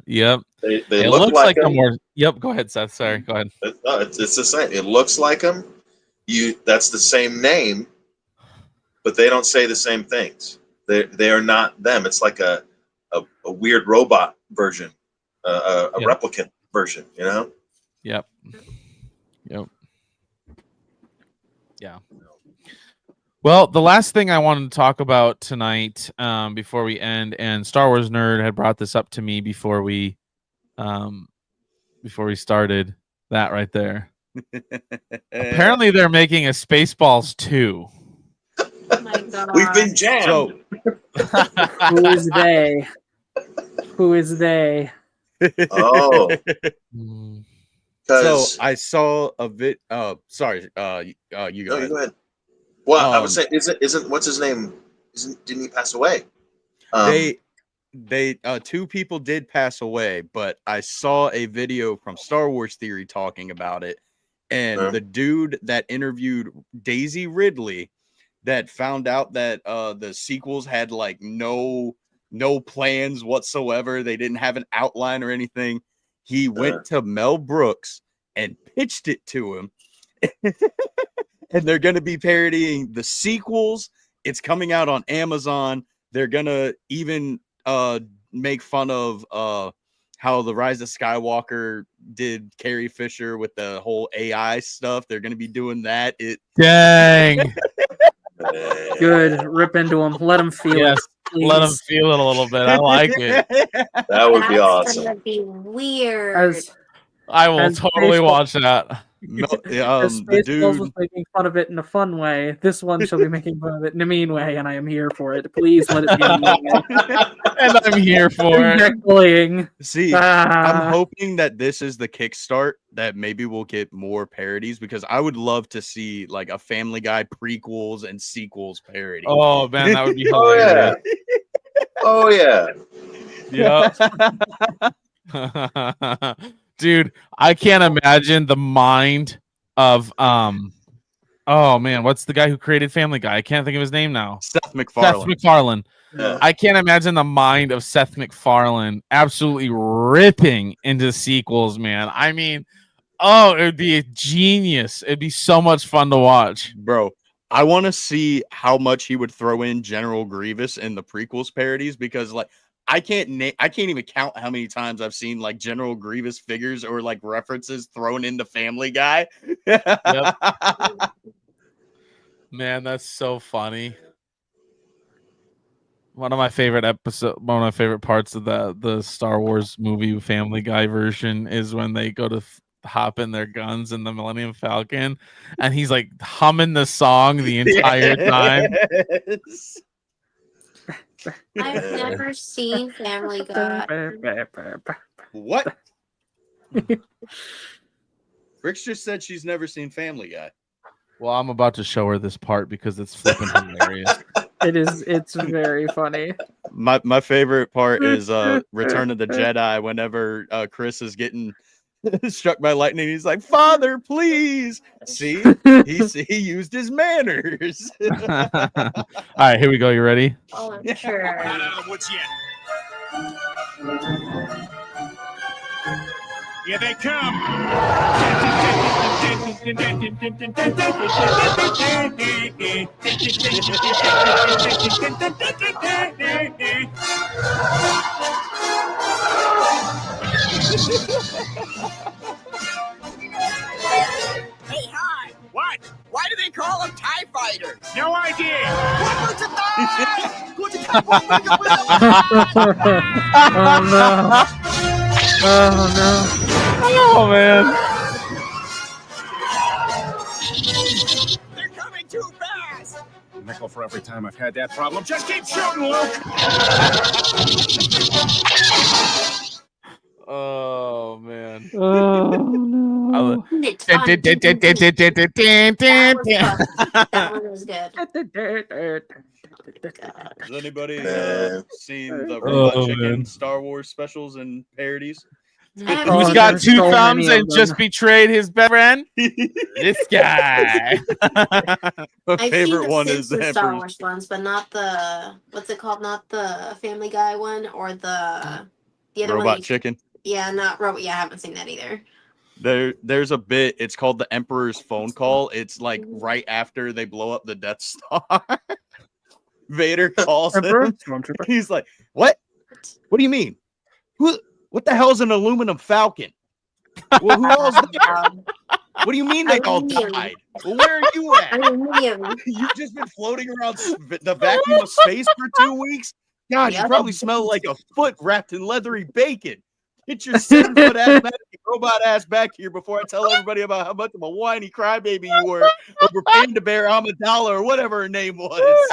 Yep. They it look looks like the them. more. Yep. Go ahead, Seth. Sorry. Go ahead. It's the same. It looks like them. That's the same name, but they don't say the same things. They are not them. It's like a weird robot version, a replicant version. You know. Yep. Yeah. Well, the last thing I wanted to talk about tonight, before we end, and Star Wars Nerd had brought this up to me before we started, that right there. Apparently, they're making a Spaceballs 2. Oh my God. We've been jammed. So, Who is they? Who is they? Oh. So I saw a bit. Sorry. You go ahead. You go ahead. Well, I was saying, isn't what's his name? Didn't he pass away? They two people did pass away, but I saw a video from Star Wars Theory talking about it, and the dude that interviewed Daisy Ridley, that found out that the sequels had like no plans whatsoever. They didn't have an outline or anything. He went to Mel Brooks and pitched it to him. And they're going to be parodying the sequels. It's coming out on Amazon. They're going to even make fun of how the Rise of Skywalker did Carrie Fisher with the whole AI stuff. They're going to be doing that. Dang. Good. Rip into him. Let him feel it. Please. Let him feel it a little bit. I like it. That would be That's awesome. gonna be weird. I will totally watch that. The dude was making fun of it in a fun way. This one shall be making fun of it in a mean way, and I am here for it. Please let it be a mean way. And I'm here for it. Bullying. See, I'm hoping that this is the kickstart that maybe we'll get more parodies, because I would love to see like a Family Guy prequels and sequels parody. Oh man, that would be hilarious. Oh yeah. Yep. Dude, I can't imagine the mind of oh man, what's the guy who created Family Guy? I can't think of his name now. Seth MacFarlane. Yeah. I can't imagine the mind of Seth MacFarlane absolutely ripping into sequels, man. I mean, oh, it would be a genius. It'd be so much fun to watch. Bro, I want to see how much he would throw in General Grievous in the prequels parodies, because like I can't even count how many times I've seen like General Grievous figures or like references thrown into Family Guy. Yep. Man, that's so funny. One of my favorite parts of the Star Wars movie Family Guy version is when they go to hop in their guns in the Millennium Falcon, and he's like humming the song the entire time. I've never seen Family Guy. What? Bricks just said she's never seen Family Guy. Well, I'm about to show her this part because it's flipping hilarious. It's very funny. My favorite part is Return of the Jedi whenever Chris is getting struck by lightning. He's like, "Father, please." See? He used his manners. All right, here we go. You ready? Oh, I'm sure. Not out of the woods yet. Here they come. Hey, hi! What? Why do they call them TIE fighters? No idea. Oh no! Oh no! Oh man! They're coming too fast! Nickel for every time I've had that problem. Just keep shooting, Luke. Oh man! Oh no! That one was good. Has anybody seen the Oh, Robot Chicken man. Star Wars specials and parodies? Oh, Who's got there's two so thumbs many of and just them. betrayed his best friend? This guy. My I've seen favorite the one is Simpsons the Star Emperor's Wars ones, but not the what's it called? Not the Family Guy one or the other one. Robot Chicken. Yeah, not robot. Yeah, I haven't seen that either. There's a bit. It's called the Emperor's phone call. It's like right after they blow up the Death Star. Vader calls him. He's like, "What? What do you mean? What the hell's an aluminum falcon? Well, who else there? What do you mean they all died? Well, where are you at? You've just been floating around the vacuum of space for 2 weeks? God, you probably smell like a foot wrapped in leathery bacon. Get your 7-foot ass back, robot ass back here before I tell everybody about how much of a whiny crybaby you were over Panda Bear Amidala or whatever her name was."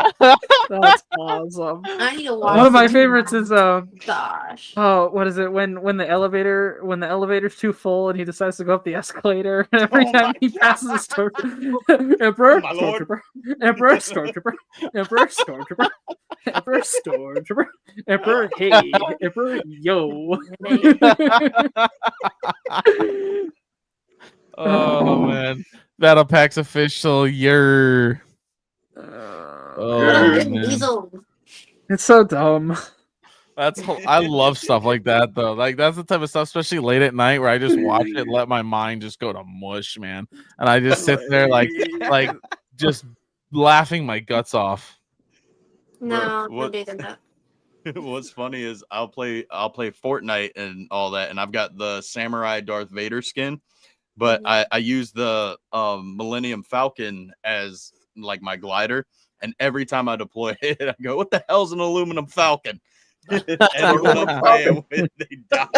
That's awesome. I need to watch. One of my favorites is Gosh. oh, what is it when the elevator's too full and he decides to go up the escalator and every time he passes a stormtrooper, Emperor, My lord. stormtrooper, Emperor, stormtrooper, Emperor, stormtrooper, Emperor, stormtrooper, Emperor, hey, Emperor, yo. Oh man! Battle Pack's official. You're. Oh man. Diesel. It's so dumb. I love stuff like that though. Like that's the type of stuff, especially late at night, where I just watch it, let my mind just go to mush, man, and I just sit there like just laughing my guts off. No, What- don't do that. What's funny is I'll play Fortnite and all that, and I've got the Samurai Darth Vader skin, but I use the Millennium Falcon as like my glider, and every time I deploy it, I go, "What the hell's an aluminum Falcon?" And everyone I'm playing with, they die.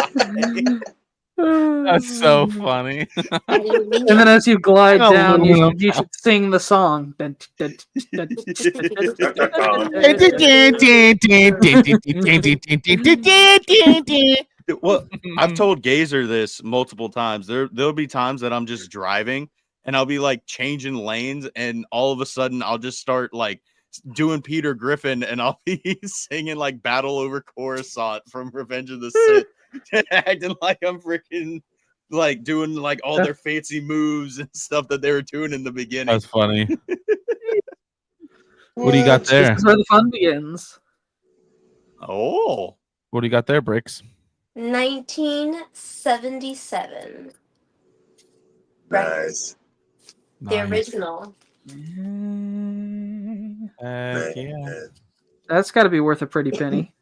That's so funny. And then as you glide down, Aluminum. you should sing the song. Well, I've told Gazer this multiple times. There'll be times that I'm just driving and I'll be like changing lanes, and all of a sudden I'll just start like doing Peter Griffin, and I'll be singing like "Battle Over Coruscant" from Revenge of the Sith, acting like I'm freaking like doing like all their fancy moves and stuff that they were doing in the beginning. That's funny. What do you got there? This is where the fun begins. Oh, What do you got there, Bricks? 1977. Nice. The Nice. original. Heck yeah. That's got to be worth a pretty penny.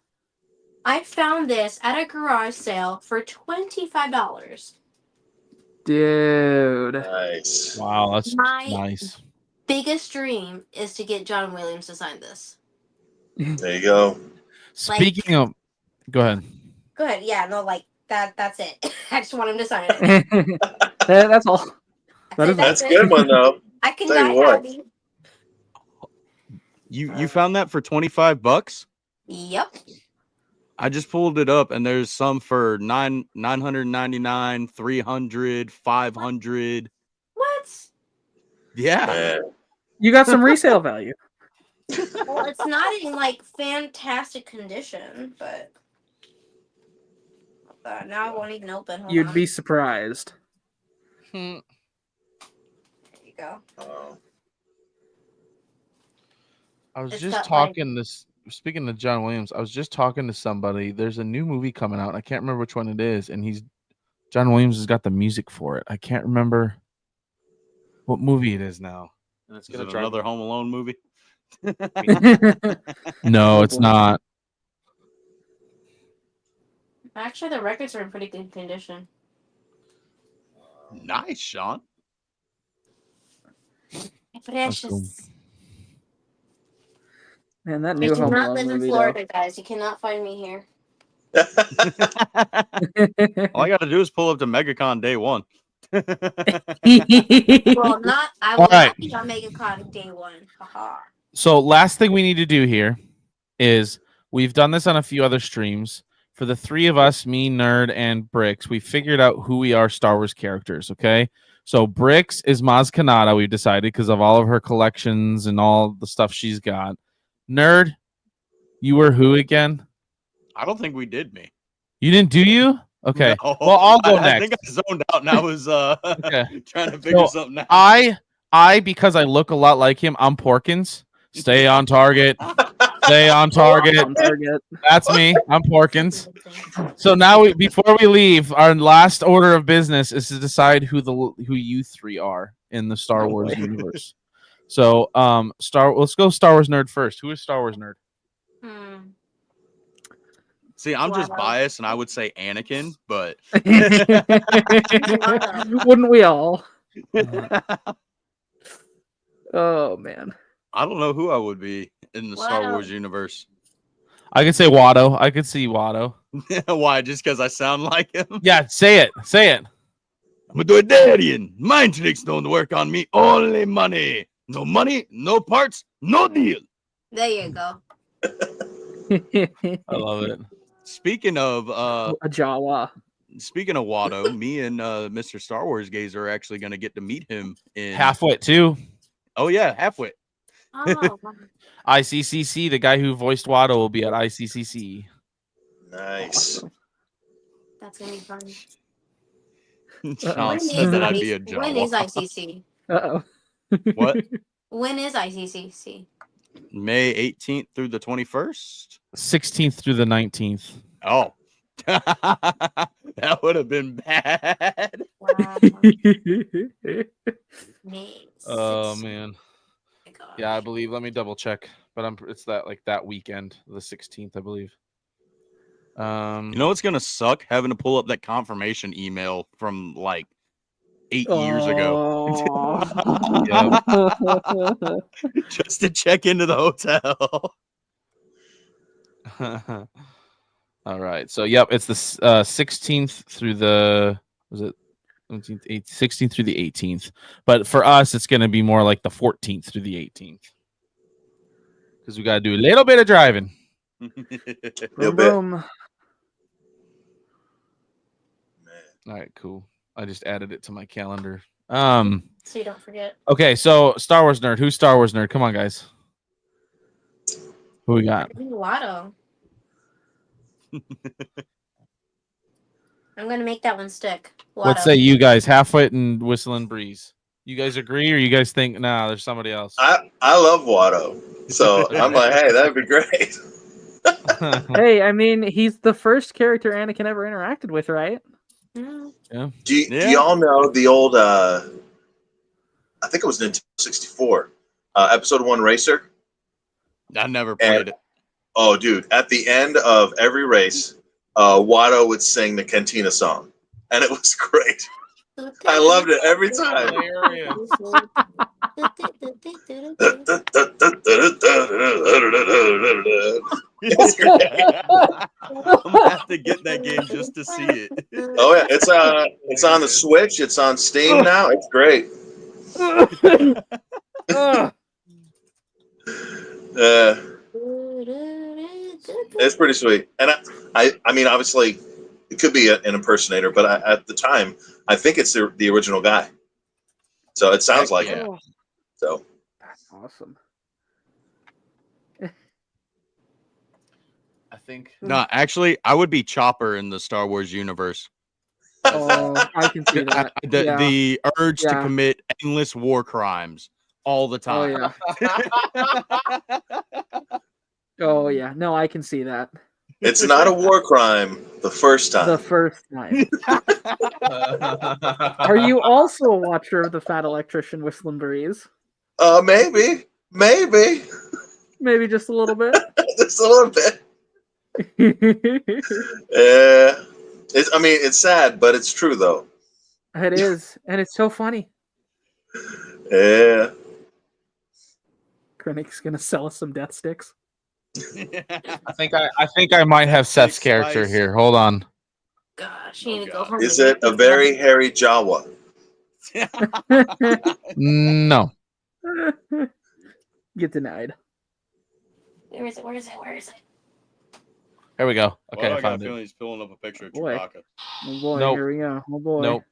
I found this at a garage sale for $25. Dude. Nice. Wow, that's My nice. biggest dream is to get John Williams to sign this. There you go. Speaking of, go ahead. Go ahead. Yeah, no, like that's it. I just want him to sign it. That's all. That is That's a it. good one though. I can Tell you die what. happy. you found that for $25? Yep. I just pulled it up, and there's some for 999, 300, 500. What? Yeah. Man. You got some resale value. Well, it's not in like fantastic condition, but now I won't even open. Hold You'd on. be surprised. There you go. I was It's just got, talking this. Speaking of John Williams, I was just talking to somebody. There's a new movie coming out. And I can't remember which one it is, and John Williams has got the music for it. I can't remember what movie it is now. And it's Is it another Home Alone movie? No, it's not. Actually, the records are in pretty good condition. Nice, Sean. But it's cool. just. Man, that I new do Home not Alone live in movie, Florida, guys. You cannot find me here. All I got to do is pull up to MegaCon day one. Well, not. I All will right. not be on MegaCon day one. Haha. So last thing we need to do here is we've done this on a few other streams. For the three of us, me, Nerd, and Bricks, we figured out who we are Star Wars characters, okay? So Bricks is Maz Kanata, we've decided, because of all of her collections and all the stuff she's got. Nerd, you were who again? I don't think we did me. You didn't do you? Okay. No. Well, I'll go next. I think I zoned out and I was Okay. trying to figure So, something out. I, because I look a lot like him, I'm Porkins. Stay on target. Stay on target. On target. That's me. I'm Porkins. So now, before we leave, our last order of business is to decide who you three are in the Star Wars universe. So, let's go Star Wars Nerd first. Who is Star Wars Nerd? See, I'm just biased, and I would say Anakin, but wouldn't we all? Oh man, I don't know who I would be in the Star Watto. Wars universe. I could say Watto. I could see Watto. Why? Just because I sound like him? Yeah, say it. Say it. I'm a Doidarian. Mind tricks don't work on me. Only money. No money, no parts, no deal. There you go. I love it. Speaking of a Jawa. Speaking of Watto, me and Mr. Star Wars Gazer are actually going to get to meet him in Halfwit too. Oh yeah, Halfwit. Oh. ICCC. The guy who voiced Watto will be at ICCC. Nice. That's gonna be fun. Sean said that I'd be a Jawa. When is ICC? Uh-oh. What? When is ICCC? May 18th through the 21st? 16th through the 19th. Oh. That would have been bad. Wow. Oh man. Yeah, I believe. Let me double check. But it's that weekend, the 16th, I believe. You know what's gonna suck? Having to pull up that confirmation email from like 8 years ago. Just to check into the hotel. All right. So yep, it's the 16th through the 16th through the 18th. But for us, it's gonna be more like the 14th through the 18th. Because we gotta do a little bit of driving. Boom, boom. All right, cool. I just added it to my calendar. So you don't forget. Okay, so Star Wars Nerd. Who's Star Wars Nerd? Come on, guys. Who we got? Watto. I'm gonna make that one stick. Watto. What say you guys? Halfwit and Whistling Breeze. You guys agree, or you guys think there's somebody else? I love Watto, so I'm like, hey, that'd be great. Hey, I mean, he's the first character Anakin ever interacted with, right? Yeah. Do y'all know the old? I think it was Nintendo 64, episode 1 Racer. I never played it. Oh, dude! At the end of every race, Watto would sing the Cantina song, and it was great. I loved it every time. It's great. I'm gonna have to get that game just to see it. Oh yeah, it's on the Switch. It's on Steam now. It's great. It's pretty sweet. And I mean, obviously, it could be an impersonator, but at the time, I think it's the original guy. So it sounds like yeah. him. So That's awesome. I think. No, actually, I would be Chopper in the Star Wars universe. Oh, I can see that. The urge to Yeah. commit endless war crimes all the Oh time. yeah. Oh yeah. No, I can see that. it's not a war crime the first time. The first time. Are you also a watcher of the Fat Electrician Whistling Breeze? Maybe. Maybe just a little bit. Just a little bit. I mean, it's sad, but it's true though. It is, and it's so funny. Yeah. Krennic's gonna sell us some death sticks. I think I might have Seth's character Slice. here. Hold on. Gosh, you need to go God. home. Is and it a very hairy Jawa? No. Get denied. Where is it? Where is it? Where is it? Here we go. Okay, Well, I I got a found it. feeling he's pulling up a picture of Boy. Chewbacca. Oh boy, Nope. here we go. Oh boy. Nope.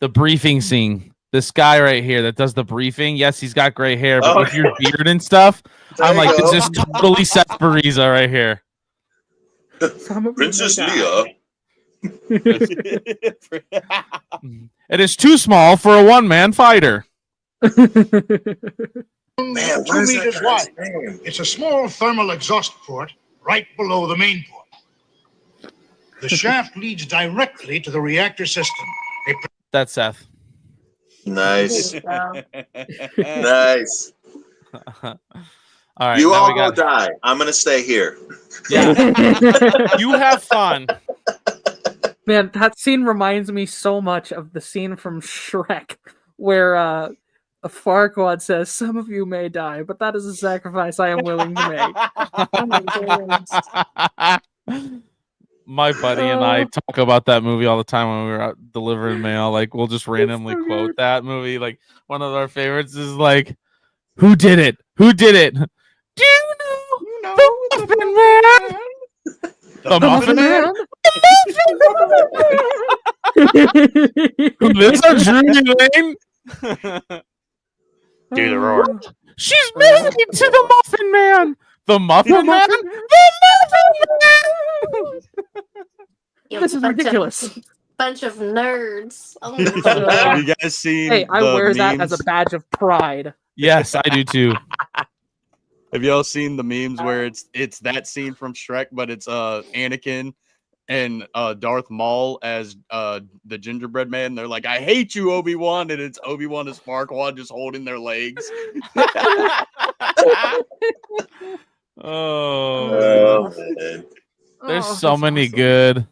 The briefing scene. This guy right here that does the briefing. Yes, he's got gray hair, but with your beard and stuff, There I'm you like, go. this is totally Seth Bariza right here. Some of you Princess may Leia. It is too small for a one-man fighter. Man, what 2 is that meters guy's wide. name? It's a small thermal exhaust port right below the main port. The shaft leads directly to the reactor system. That's Seth. Nice. Wow. Nice. All right. You now all we go got. die. I'm going to stay here. Yeah. You have fun. Man, that scene reminds me so much of the scene from Shrek where a Farquaad says, "Some of you may die, but that is a sacrifice I am willing to make." Oh my goodness. My buddy and I talk about that movie all the time when we were out delivering mail. Like, we'll just randomly so quote good. that movie. Like, one of our favorites is like, "Who did it? Who did it? Do you know the Muffin Man? The Muffin Man? Who lives on Drury Lane? Do the roar. She's married to the Muffin Man. The Muffin Man? The Muffin Man! You This is bunch of- ridiculous. Bunch of nerds. Oh my Have God. you guys seen Hey, I the wear that memes? as a badge of pride. Yes, I do too. Have y'all seen the memes where it's that scene from Shrek, but it's Anakin and Darth Maul as the gingerbread man? They're like, "I hate you, Obi-Wan," and it's Obi-Wan and Farquaad just holding their legs. Oh, man. there's Oh, so that's many awesome. good.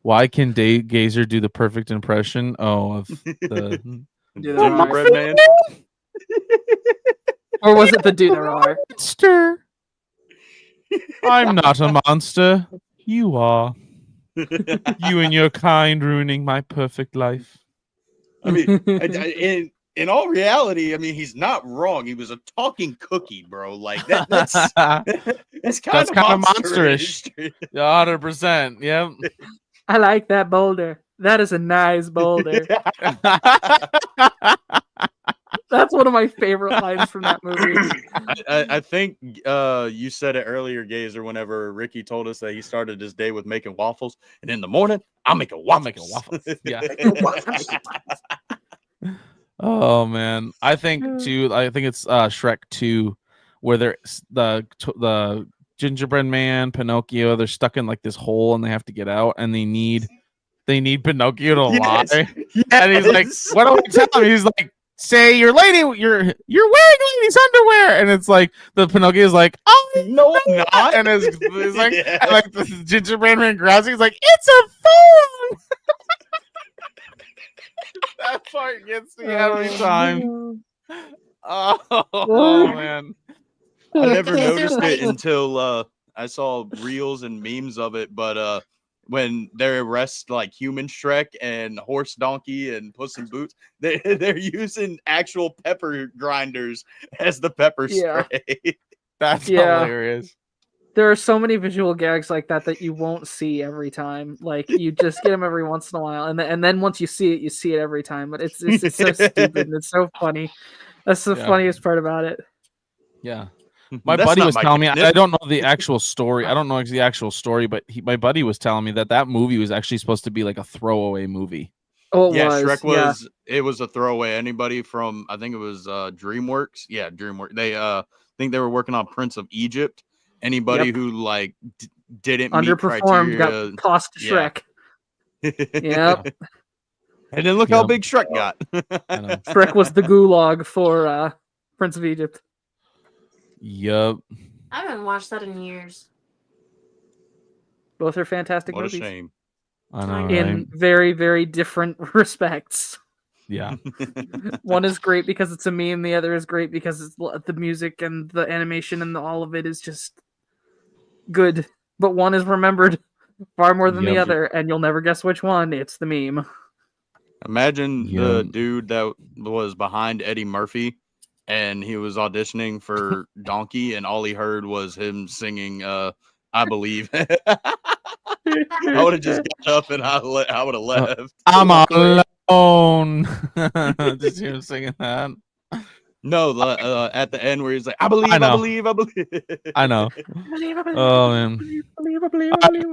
Why can Gazer do the perfect impression? Oh, of the Do the Gingerbread roar. man. Or was it the do the roar? monster. I'm not a monster. You are. You and your kind ruining my perfect life. I mean, in all reality, I mean, he's not wrong. He was a talking cookie, bro. Like that's it's kind That's of kind of monsterish. 100%. Yep. I like that boulder. That is a nice boulder. That's one of my favorite lines from that movie. I think you said it earlier, Gazer, whenever Ricky told us that he started his day with making waffles, and in the morning, I'll make a waffle. Yeah. Oh man, I think too. I think it's Shrek 2, where they're the gingerbread man, Pinocchio. They're stuck in like this hole, and they have to get out, and they need Pinocchio to lie. And he's like, "What do I tell him?" He's like, "Say you're wearing ladies' underwear," and it's like the Pinocchio is like, "Oh No, I'm not. and it's like, Yeah. and like the gingerbread man grabs it. He's like, "It's a phone." That part gets me every time. Oh man. I never Gazer noticed it like- until I saw reels and memes of it. But when they arrest like human Shrek and horse donkey and Puss in Boots, they're using actual pepper grinders as the pepper Yeah. spray. That's Yeah. hilarious. There are so many visual gags like that you won't see every time. Like you just get them every once in a while, and then once you see it every time. But it's so stupid and it's so funny. That's the funniest part about it. Yeah. My That's buddy not was my telling me, catnip. I don't know the actual story. I don't know the actual story, but my buddy was telling me that movie was actually supposed to be like a throwaway movie. Oh, it Yeah, was. Shrek Yeah. was. It was a throwaway. Anybody from I think it was DreamWorks. Yeah, DreamWorks. They think they were working on Prince of Egypt. Anybody Yep. who like didn't meet Underperformed, criteria, got tossed to yeah. Shrek. Yep. And then look how big Shrek got. I know. Shrek was the gulag for Prince of Egypt. Yup. I haven't watched that in years. Both are fantastic What movies. a shame. I know, In right? very, very different respects. Yeah. One is great because it's a meme. The other is great because it's the music and the animation and all of it is just good. But one is remembered far more than the Yep. other, and you'll never guess which one. It's the meme. Imagine Yeah. the dude that was behind Eddie Murphy, and he was auditioning for Donkey, and all he heard was him singing "I Believe." I would have just got up and I would have left. I'm alone. Just hear him singing that. No, at the end where he's like, "I believe, I know. believe, I believe." I know. Oh man. Believe.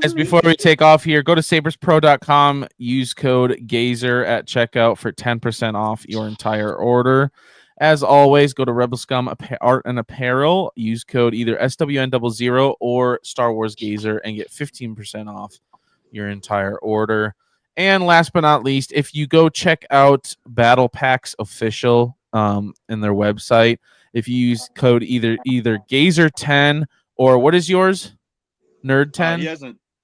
Guys, before we take off here, go to saberspro.com, use code GAZER at checkout for 10% off your entire order. As always, go to Rebel Scum Art and Apparel, use code either SWN00 or Star Wars Gazer and get 15% off your entire order. And last but not least, if you go check out Battle Packs Official in their website, if you use code either Gazer10 or what is yours? Nerd 10?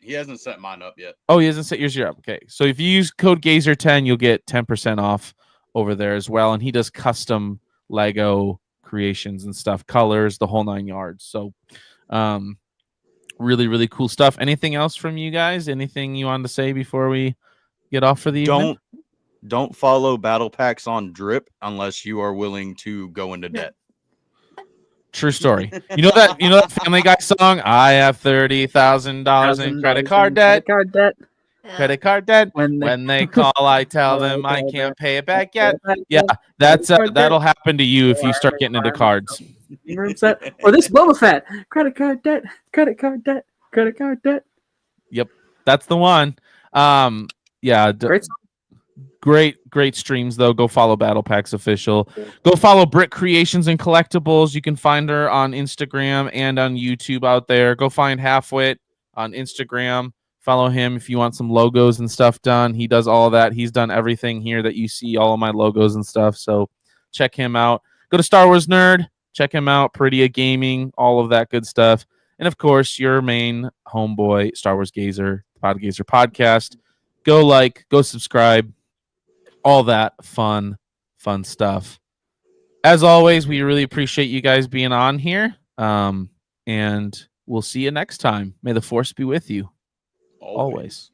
He hasn't set mine up yet. Oh, he hasn't set yours up. Okay. So if you use code Gazer10, you'll get 10% off over there as well. And he does custom Lego creations and stuff, colors, the whole 9 yards. So really, really cool stuff. Anything else from you guys? Anything you wanted to say before we get off for the evening? Don't follow Battle Packs on Drip unless you are willing to go into debt. True story. You know that Family Guy song? I have $30,000 in credit card debt. Credit card debt. When they call, I tell them I can't pay it back yet. Yeah, that'll happen to you if you start getting into cards. Or this Boba Fett. Credit card debt. Credit card debt. Credit card debt. Yep, that's the one. Yeah, great streams though. Go follow Battle Packs Official. Go follow Brick Creations and Collectibles. You can find her on Instagram and on YouTube out there. Go find Halfwit on Instagram. Follow him if you want some logos and stuff done. He does all of that. He's done everything here that you see, all of my logos and stuff. So check him out. Go to Star Wars Nerd. Check him out. Prettia Gaming, all of that good stuff. And of course, your main homeboy, Star Wars Gazer, Podgazer Podcast. Go subscribe. All that fun stuff. As always, we really appreciate you guys being on here. And we'll see you next time. May the Force be with you. Always.